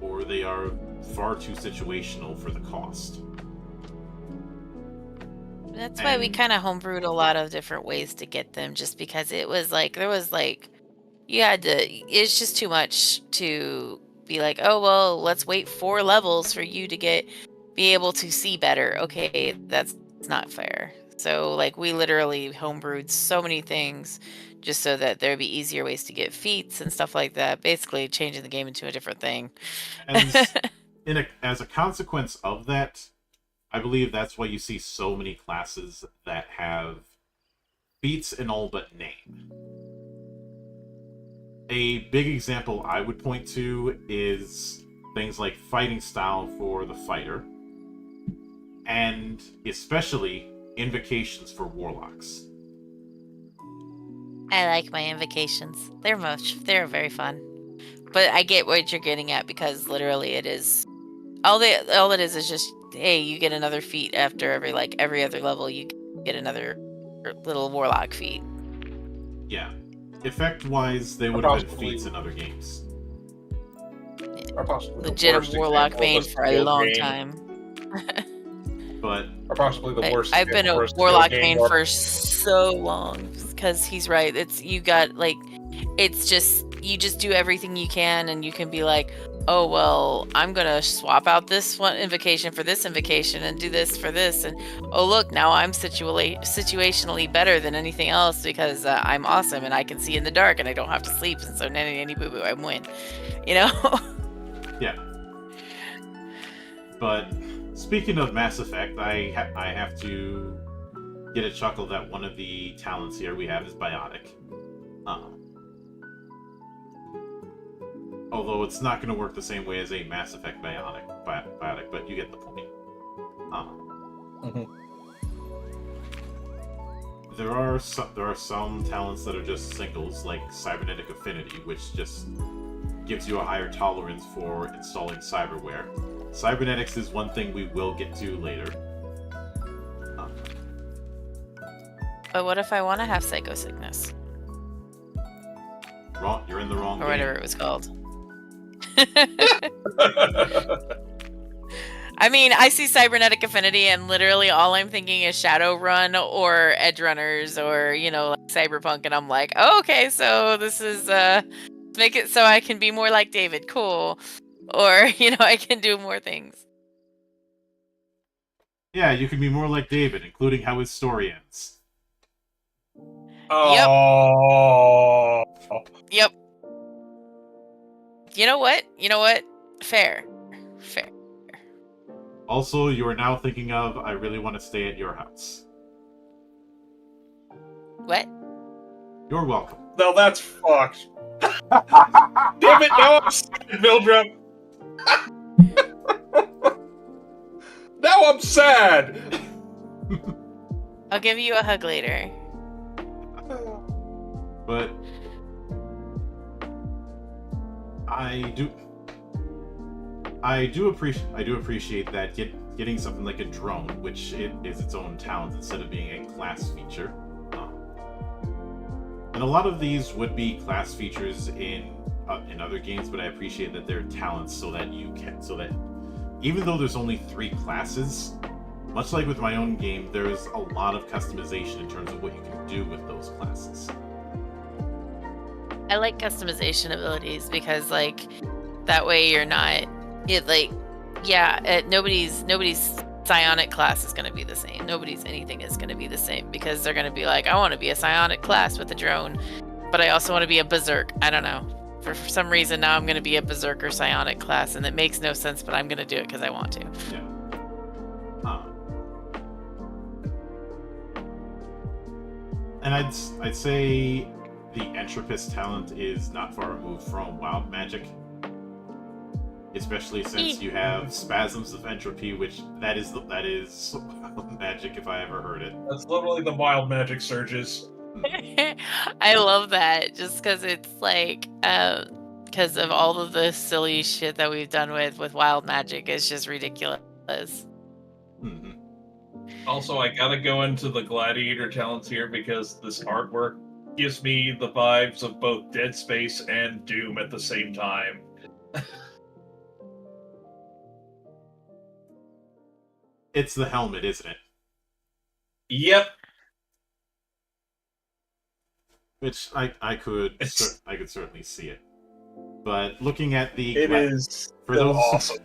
Or they are far too situational for the cost. That's why we kind of homebrewed a lot of different ways to get them, just because it was it's just too much to be like, oh, well, let's wait 4 levels for you to be able to see better. Okay, that's not fair. So we literally homebrewed so many things just so that there'd be easier ways to get feats and stuff like that, basically changing the game into a different thing. As a consequence of that, I believe that's why you see so many classes that have feats in all but name. A big example I would point to is things like fighting style for the fighter, and especially invocations for warlocks. I like my invocations. They're very fun. But I get what you're getting at, because literally it is all it is just, hey, you get another feat after every other level, you get another little warlock feat. Yeah. Effect-wise, they would have been feats in other games. Legit warlock main for a long time. But or possibly the worst. I've been a warlock main for so long, because he's right. You just do everything you can, and you can be like, oh, well, I'm gonna swap out this one invocation for this invocation and do this for this, and oh, look, now I'm situationally better than anything else because I'm awesome and I can see in the dark and I don't have to sleep, and so nanny boo boo, I win. Yeah. But speaking of Mass Effect, I have to get a chuckle that one of the talents here we have is Biotic. Although it's not going to work the same way as a Mass Effect Biotic, but you get the point. There are some talents that are just singles, like Cybernetic Affinity, which just gives you a higher tolerance for installing cyberware. Cybernetics is one thing we will get to later. But what if I want to have psycho sickness? Wrong. You're in the wrong Or game. whatever it was called. I mean, I see cybernetic affinity, and literally all I'm thinking is Shadowrun or Edge Runners or, like Cyberpunk, and I'm like, oh, okay, so this is, make it so I can be more like David, cool. Or, I can do more things. Yeah, you can be more like David, including how his story ends. Oh. Yep. You know what? Fair. Also, you are now thinking of, I really want to stay at your house. What? You're welcome. No, that's fucked. Damn it, no, I'm sad, Mildred. Now I'm sad. I'll give you a hug later. But I do appreciate that getting something like a drone, which is its own talent instead of being a class feature. And a lot of these would be class features in other games, but I appreciate that they're talents so that even though there's only 3 classes, much like with my own game, there's a lot of customization in terms of what you can do with those classes. I like customization abilities because, that way you're not... nobody's psionic class is going to be the same. Nobody's anything is going to be the same because they're going to be like, I want to be a psionic class with a drone, but I also want to be a berserk. I don't know. For some reason, now I'm going to be a berserker psionic class, and it makes no sense, but I'm going to do it because I want to. Yeah. And I'd say the Entropist talent is not far removed from Wild Magic. Especially since you have Spasms of Entropy, which that is magic if I ever heard it. That's literally the wild magic surges. I love that just because it's because of all of the silly shit that we've done with wild magic. It's just ridiculous. Mm-hmm. Also, I gotta go into the gladiator talents here because this artwork gives me the vibes of both Dead Space and Doom at the same time. It's the helmet, isn't it? Yep. Which I could certainly see it. But looking at the It is for so those awesome.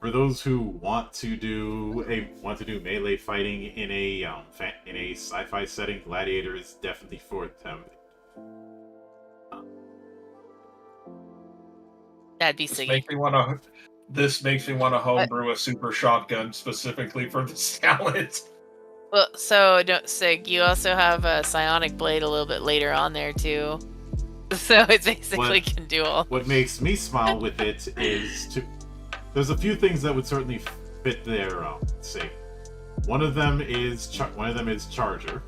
For those who want to do melee fighting in a sci-fi setting, Gladiator is definitely for them. That'd be This sick. makes me want to homebrew a super shotgun specifically for this talent. Well, so Sig, you also have a psionic blade a little bit later on there too. So it basically can do all. What makes me smile with it is there's a few things that would certainly fit there. Say, one of them is Charger.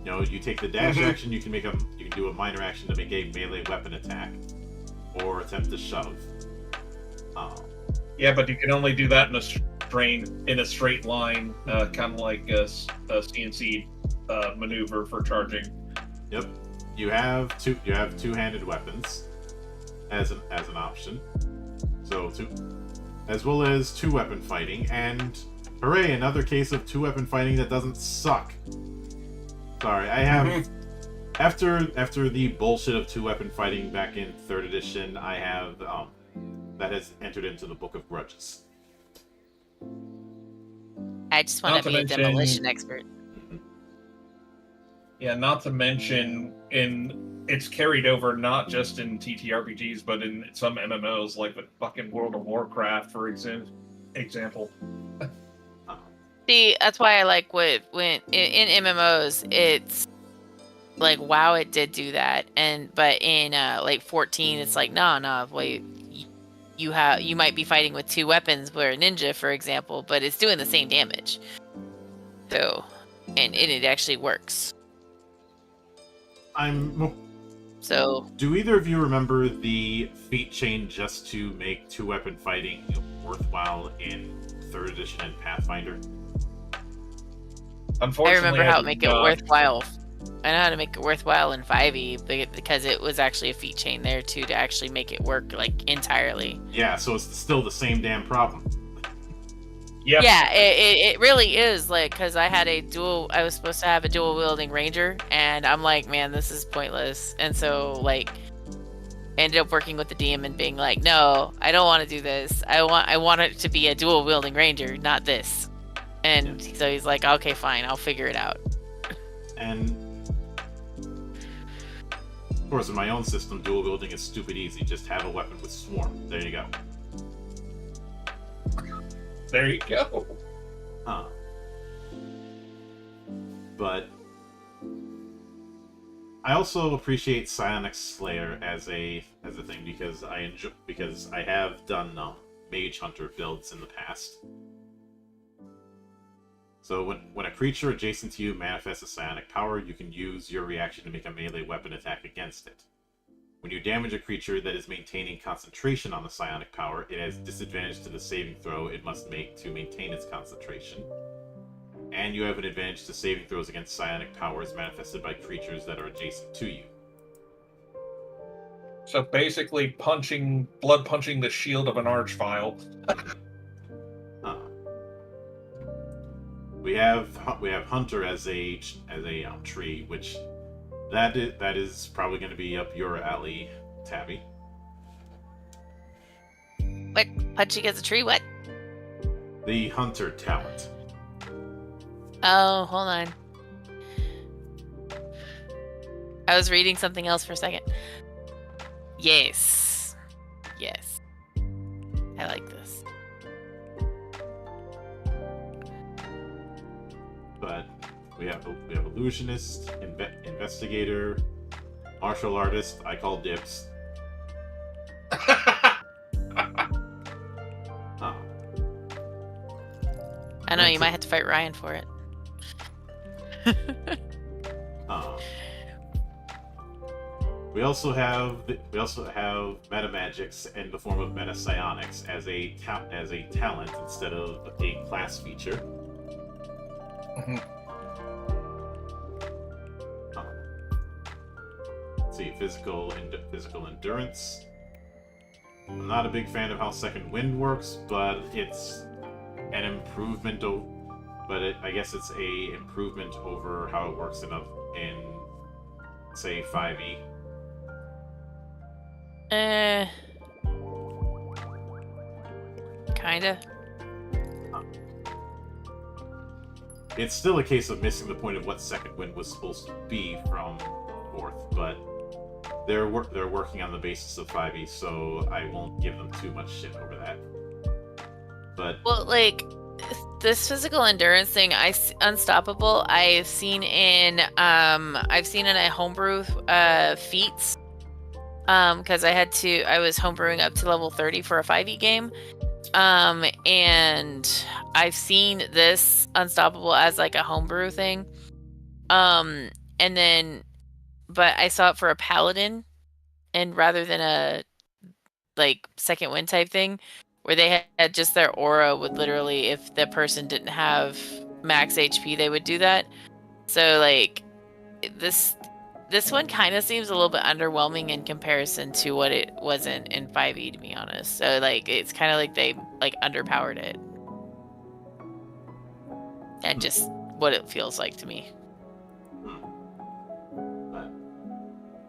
You take the dash action, you can do a minor action to make a melee weapon attack, or attempt to shove. Yeah, but you can only do that in a straight line, kind of like a CNC maneuver for charging. Yep. You have two-handed weapons as an option. So as well as 2-weapon fighting, and hooray, another case of 2-weapon fighting that doesn't suck. Sorry, I have after the bullshit of 2-weapon fighting back in 3rd edition, I have that has entered into the Book of Grudges. I just want to be a demolition expert. Yeah, not to mention it's carried over not just in TTRPGs, but in some MMOs like the fucking World of Warcraft, for example. See, that's why I like when in MMOs, it's like WoW, it did do that, but in 14, it's like nah, wait, you might be fighting with 2 weapons, where ninja, for example, but it's doing the same damage. So, and it actually works. Do either of you remember the feat chain just to make 2-weapon fighting worthwhile in 3rd edition and Pathfinder. I Unfortunately, remember how to did make it not. worthwhile. I know how to make it worthwhile in 5e because it was actually a feat chain there too to actually make it work like entirely. Yeah, so it's still the same damn problem. Yep. Yeah, it really is like because I was supposed to have a dual wielding ranger, and I'm like, man, this is pointless. And so like, ended up working with the DM and being like, no, I don't want to do this. I want it to be a dual wielding ranger, not this. And so he's like, okay, fine, I'll figure it out. And of course, in my own system, dual wielding is stupid easy. Just have a weapon with swarm. There you go. There you go. But I also appreciate Psionic Slayer as a thing because I have done Mage Hunter builds in the past. So when a creature adjacent to you manifests a psionic power, you can use your reaction to make a melee weapon attack against it. When you damage a creature that is maintaining concentration on the psionic power, it has disadvantage to the saving throw it must make to maintain its concentration. And you have an advantage to saving throws against psionic powers manifested by creatures that are adjacent to you. So basically, blood punching the shield of an archvile. We have Hunter as a tree, which that is probably going to be up your alley, Tabby. What? Punching as a tree? What? The Hunter talent. Oh, hold on. I was reading something else for a second. Yes. Yes. I like this. But we have illusionist, investigator, martial artist. I call dibs. I know you might have to fight Ryan for it. We also have metamagics in the form of metapsionics as a talent instead of a class feature. Mhm. Let's see, physical endurance. I'm not a big fan of how Second Wind works, but it's an improvement. I guess it's a improvement over how it works in say 5e. Kinda. It's still a case of missing the point of what Second Wind was supposed to be from 4th, but they're working on the basis of 5e, so I won't give them too much shit over that. But well, like this physical endurance thing, Unstoppable. I've seen in a homebrew feats. Because I was homebrewing up to level 30 for a 5e game. And I've seen this Unstoppable as like a homebrew thing. But I saw it for a paladin, and rather than a like Second Wind type thing, where they had just their aura would literally, if the person didn't have max HP, they would do that. So like this one kind of seems a little bit underwhelming in comparison to what it was in 5e, to be honest. So like it's kind of like they like underpowered it, and just what it feels like to me. But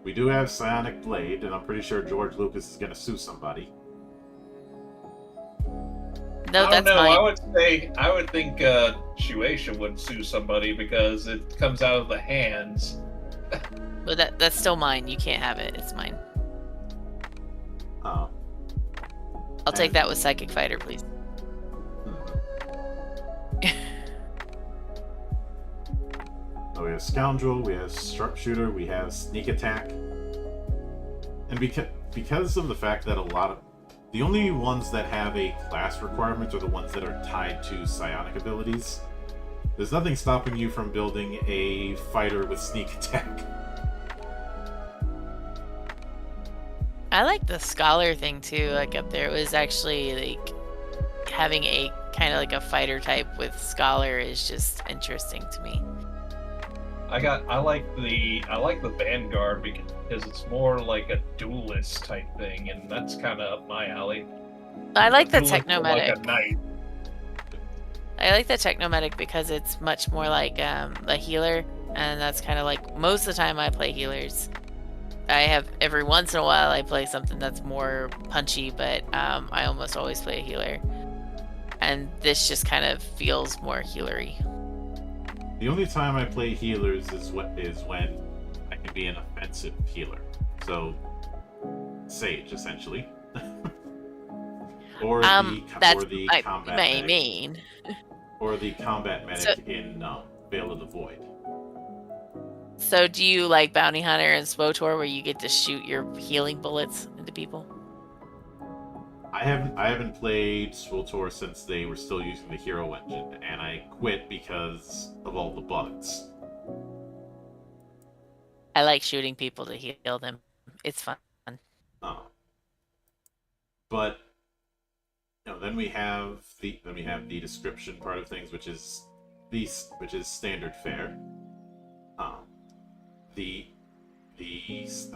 we do have Psionic Blade, and I'm pretty sure George Lucas is going to sue somebody. No, that's mine. I would think Shueisha would sue somebody because it comes out of the hands. But that's still mine. You can't have it. It's mine. Oh. I'll take that with Psychic Fighter, please. We have Scoundrel, we have Sharpshooter, we have Sneak Attack. And because of the fact that the only ones that have a class requirement are the ones that are tied to psionic abilities, there's nothing stopping you from building a fighter with Sneak Attack. I like the Scholar thing too. Like up there, it was actually like having a kind of like a fighter type with Scholar is just interesting to me. I like the Vanguard because it's more like a duelist type thing, and that's kind of up my alley. I like the Duelist for, like, Technomedic. a knight. I like the Technomedic because it's much more like a healer, and that's kind of like most of the time I play healers. I have every once in a while I play something that's more punchy, but I almost always play a healer. And this just kind of feels more healery. The only time I play healers is when I can be an offensive healer. So, Sage, essentially. or the combat medic. Or the combat medic in Veil of the Void. So do you like Bounty Hunter and SWTOR where you get to shoot your healing bullets into people? I haven't played SWTOR since they were still using the hero engine, and I quit because of all the bugs. I like shooting people to heal them. It's fun. But then we have the description part of things, which is standard fare. A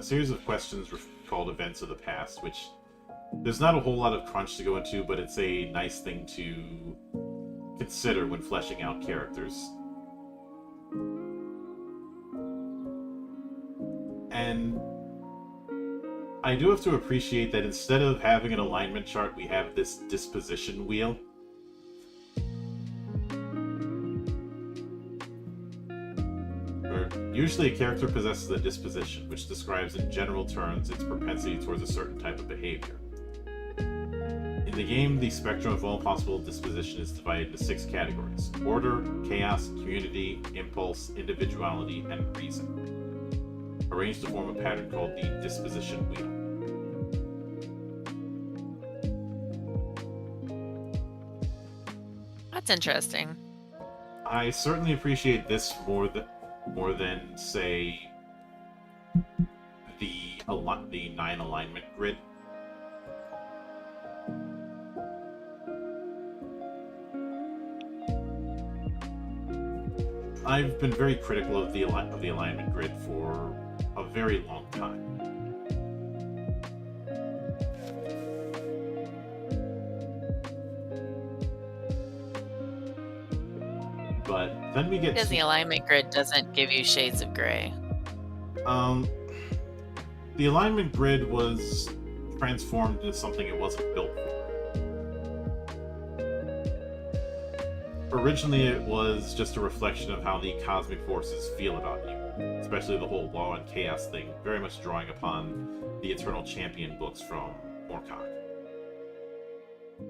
series of questions were called Events of the Past, which there's not a whole lot of crunch to go into, but it's a nice thing to consider when fleshing out characters. And I do have to appreciate that instead of having an alignment chart, we have this disposition wheel. Usually a character possesses a disposition, which describes in general terms its propensity towards a certain type of behavior. In the game, the spectrum of all possible disposition is divided into 6 categories: order, chaos, community, impulse, individuality, and reason, arranged to form a pattern called the disposition wheel. That's interesting. I certainly appreciate this more than say the 9 alignment grid. I've been very critical of the alignment grid for a very long time. But then we get because the alignment grid doesn't give you shades of gray. The alignment grid was transformed into something it wasn't built for. Originally, it was just a reflection of how the cosmic forces feel about you, especially the whole law and chaos thing, very much drawing upon the Eternal Champion books from Moorcock.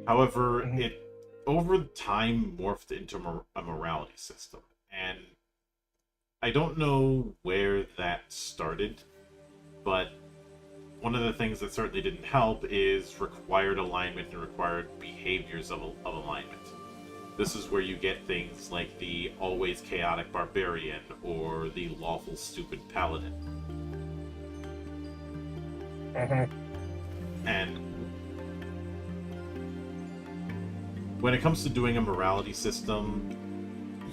However, it over time morphed into a morality system, and I don't know where that started, but one of the things that certainly didn't help is required alignment and required behaviors of alignment. This is where you get things like the always chaotic barbarian or the lawful stupid paladin. And when it comes to doing a morality system,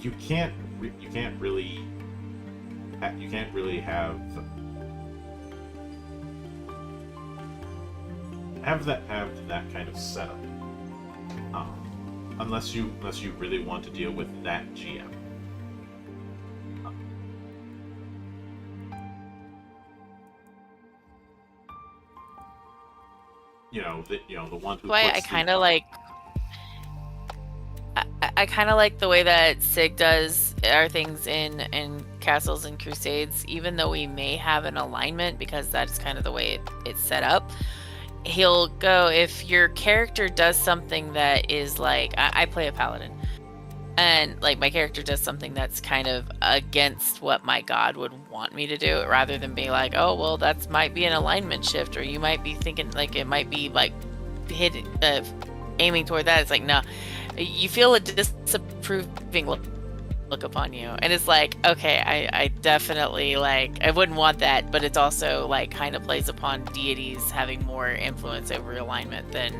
you can't really have that kind of setup, unless you really want to deal with that GM. The one who. I kind of like. I kind of like the way that Sig does our things in Castles and Crusades, even though we may have an alignment, because that's kind of the way it's set up. He'll go, if your character does something that is like, I play a paladin, and like my character does something that's kind of against what my god would want me to do, rather than be like, oh, well, that might be an alignment shift, or you might be thinking like it might be like aiming toward that. It's like, no, you feel a disapproving look upon you, and it's like, okay, I definitely, like, I wouldn't want that, but it's also like kind of plays upon deities having more influence over alignment than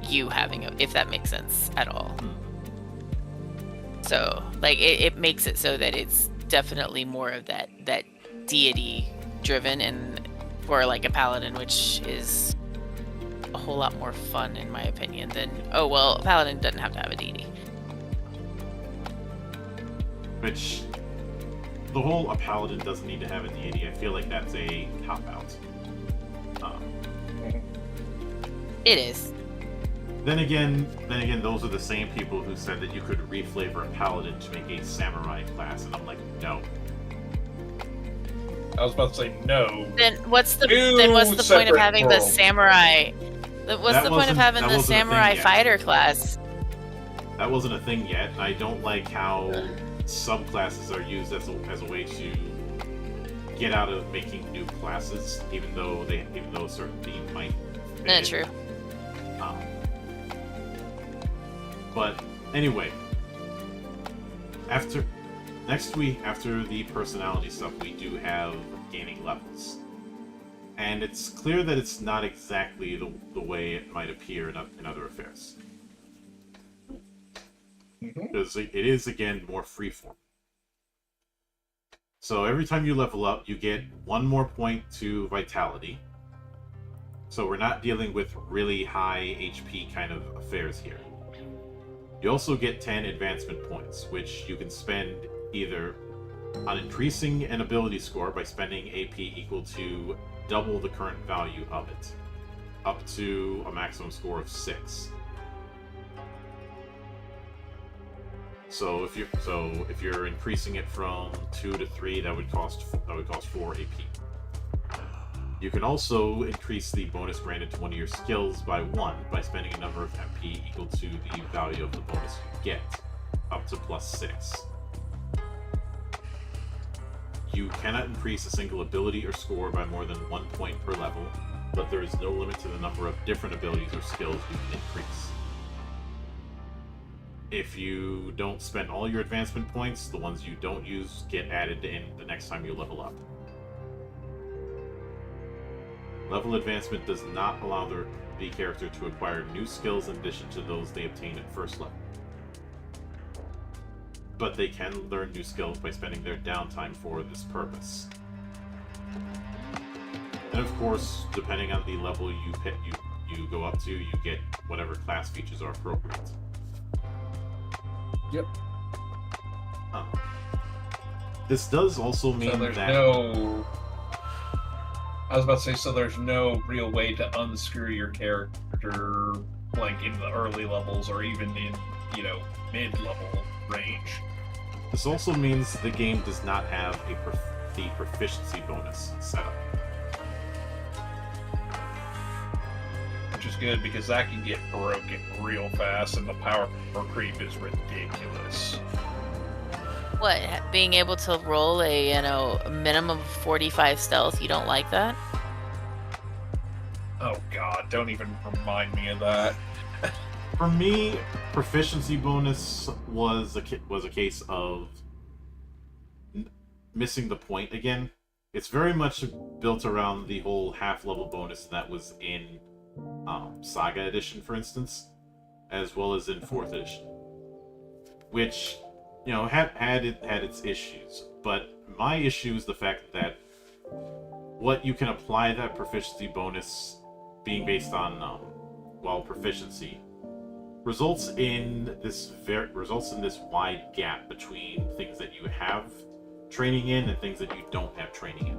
you having it, if that makes sense at all. So, like, it makes it so that it's definitely more of that deity driven, and for like a paladin, which is a whole lot more fun in my opinion than, oh well, a paladin doesn't have to have a deity. Which, the whole a paladin doesn't need to have a deity, I feel like that's a cop-out. It is. Then again, those are the same people who said that you could reflavor a paladin to make a samurai class, and I'm like, no. I was about to say no. Then what's the point of having the samurai? What's the point of having the samurai fighter class? That wasn't a thing yet. I don't like how subclasses are used as a way to get out of making new classes, even though a certain theme might. That's true. But anyway, after the personality stuff, we do have gaining levels, and it's clear that it's not exactly the way it might appear in other affairs, because it is again more freeform. So every time you level up, you get 1 more point to vitality. So we're not dealing with really high HP kind of affairs here. You also get 10 advancement points, which you can spend either on increasing an ability score by spending AP equal to double the current value of it, up to a maximum score of 6. So if you're increasing it from 2 to 3, that would cost 4 AP. You can also increase the bonus granted to one of your skills by 1 by spending a number of MP equal to the value of the bonus you get, up to +6. You cannot increase a single ability or score by more than 1 point per level, but there is no limit to the number of different abilities or skills you can increase. If you don't spend all your advancement points, the ones you don't use get added in the next time you level up. Level advancement does not allow the character to acquire new skills in addition to those they obtain at first level. But they can learn new skills by spending their downtime for this purpose. And of course, depending on the level you go up to, you get whatever class features are appropriate. Yep. This does also mean so there's that... I was about to say, so there's no real way to unscrew your character, like in the early levels or even in, mid-level range. This also means the game does not have the proficiency bonus set up. Which is good, because that can get broken real fast, and the power creep is ridiculous. What, being able to roll a minimum of 45 stealth? You don't like that? Oh god, don't even remind me of that. For me, proficiency bonus was a case of missing the point again. It's very much built around the whole half-level bonus that was in Saga Edition, for instance, as well as in 4th Edition, which had its issues. But my issue is the fact that what you can apply that proficiency bonus being based on proficiency results in this wide gap between things that you have training in and things that you don't have training in.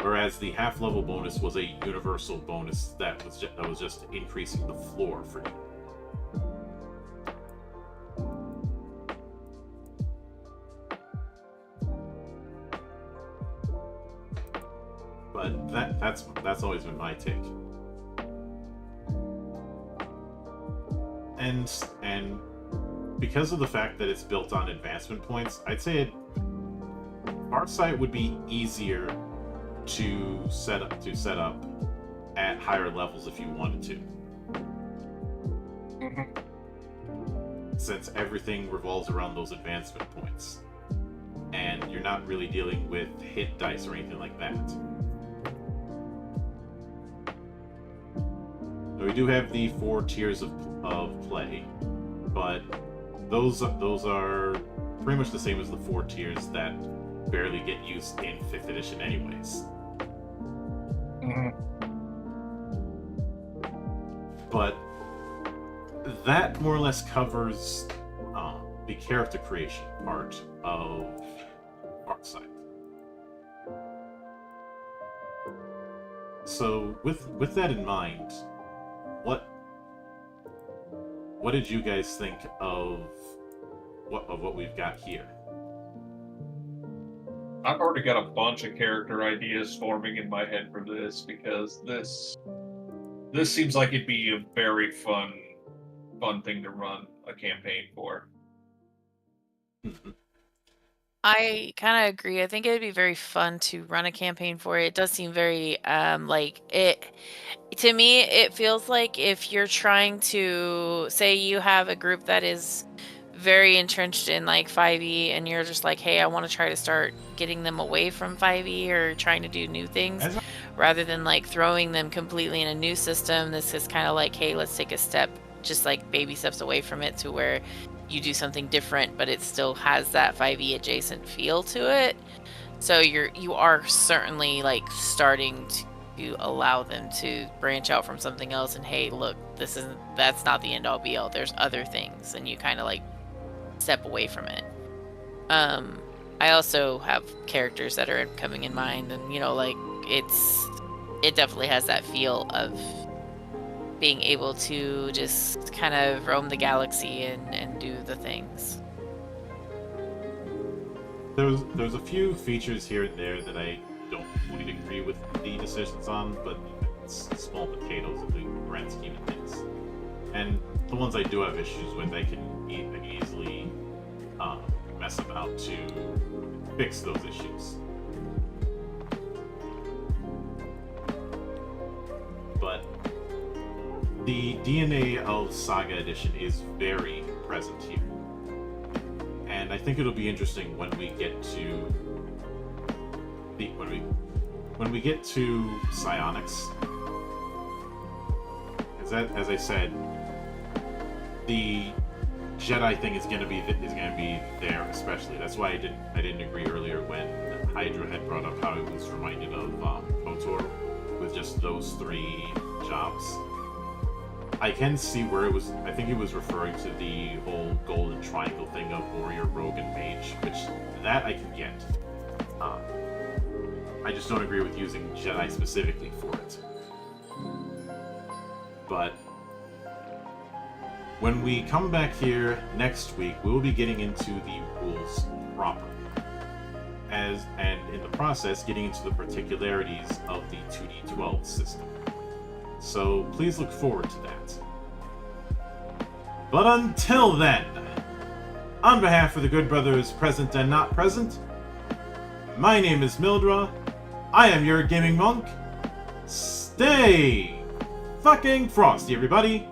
Whereas the half-level bonus was a universal bonus that was just increasing the floor for you. But that's always been my take. And because of the fact that it's built on advancement points, I'd say Farsight would be easier to set up at higher levels if you wanted to. Since everything revolves around those advancement points. And you're not really dealing with hit dice or anything like that. We do have the 4 tiers of play, but those are pretty much the same as the 4 tiers that barely get used in 5th edition anyways. But that more or less covers the character creation part of Farsight. So with that in mind, what did you guys think of what we've got here? I've already got a bunch of character ideas forming in my head for this, because this seems like it'd be a very fun thing to run a campaign for. I kind of agree. I think it'd be very fun to run a campaign for it. It does seem very like it. To me, it feels like if you're trying to say you have a group that is very entrenched in like 5e, and you're just like, hey, I want to try to start getting them away from 5e or trying to do new things, rather than like throwing them completely in a new system. This is kind of like, hey, let's take a step, just like baby steps away from it, to where you do something different, but it still has that 5e adjacent feel to it. So you are certainly like starting to allow them to branch out from something else, and hey, look, that's not the end all be all. There's other things, and you kind of like step away from it. I also have characters that are coming in mind, and like it definitely has that feel of being able to just kind of roam the galaxy and do the things. There's a few features here and there that I don't quite agree with the decisions on, but it's small potatoes in the grand scheme of things. And the ones I do have issues with, I can easily mess about to fix those issues. But the DNA of Saga Edition is very present here. And I think it'll be interesting when we get to when we get to Psionics. As I said, the Jedi thing is gonna be there, especially. That's why I didn't agree earlier when Hydra had brought up how it was reminded of KOTOR with just those 3 jobs. I can see where it was. I think it was referring to the whole golden triangle thing of warrior, rogue, and mage, which that I can get. I just don't agree with using Jedi specifically for it. But when we come back here next week, we will be getting into the rules proper, and in the process, getting into the particularities of the 2D12 system. So please look forward to that. But until then, on behalf of the good brothers present and not present, my name is Mildra. I am your gaming monk. Stay fucking frosty, everybody.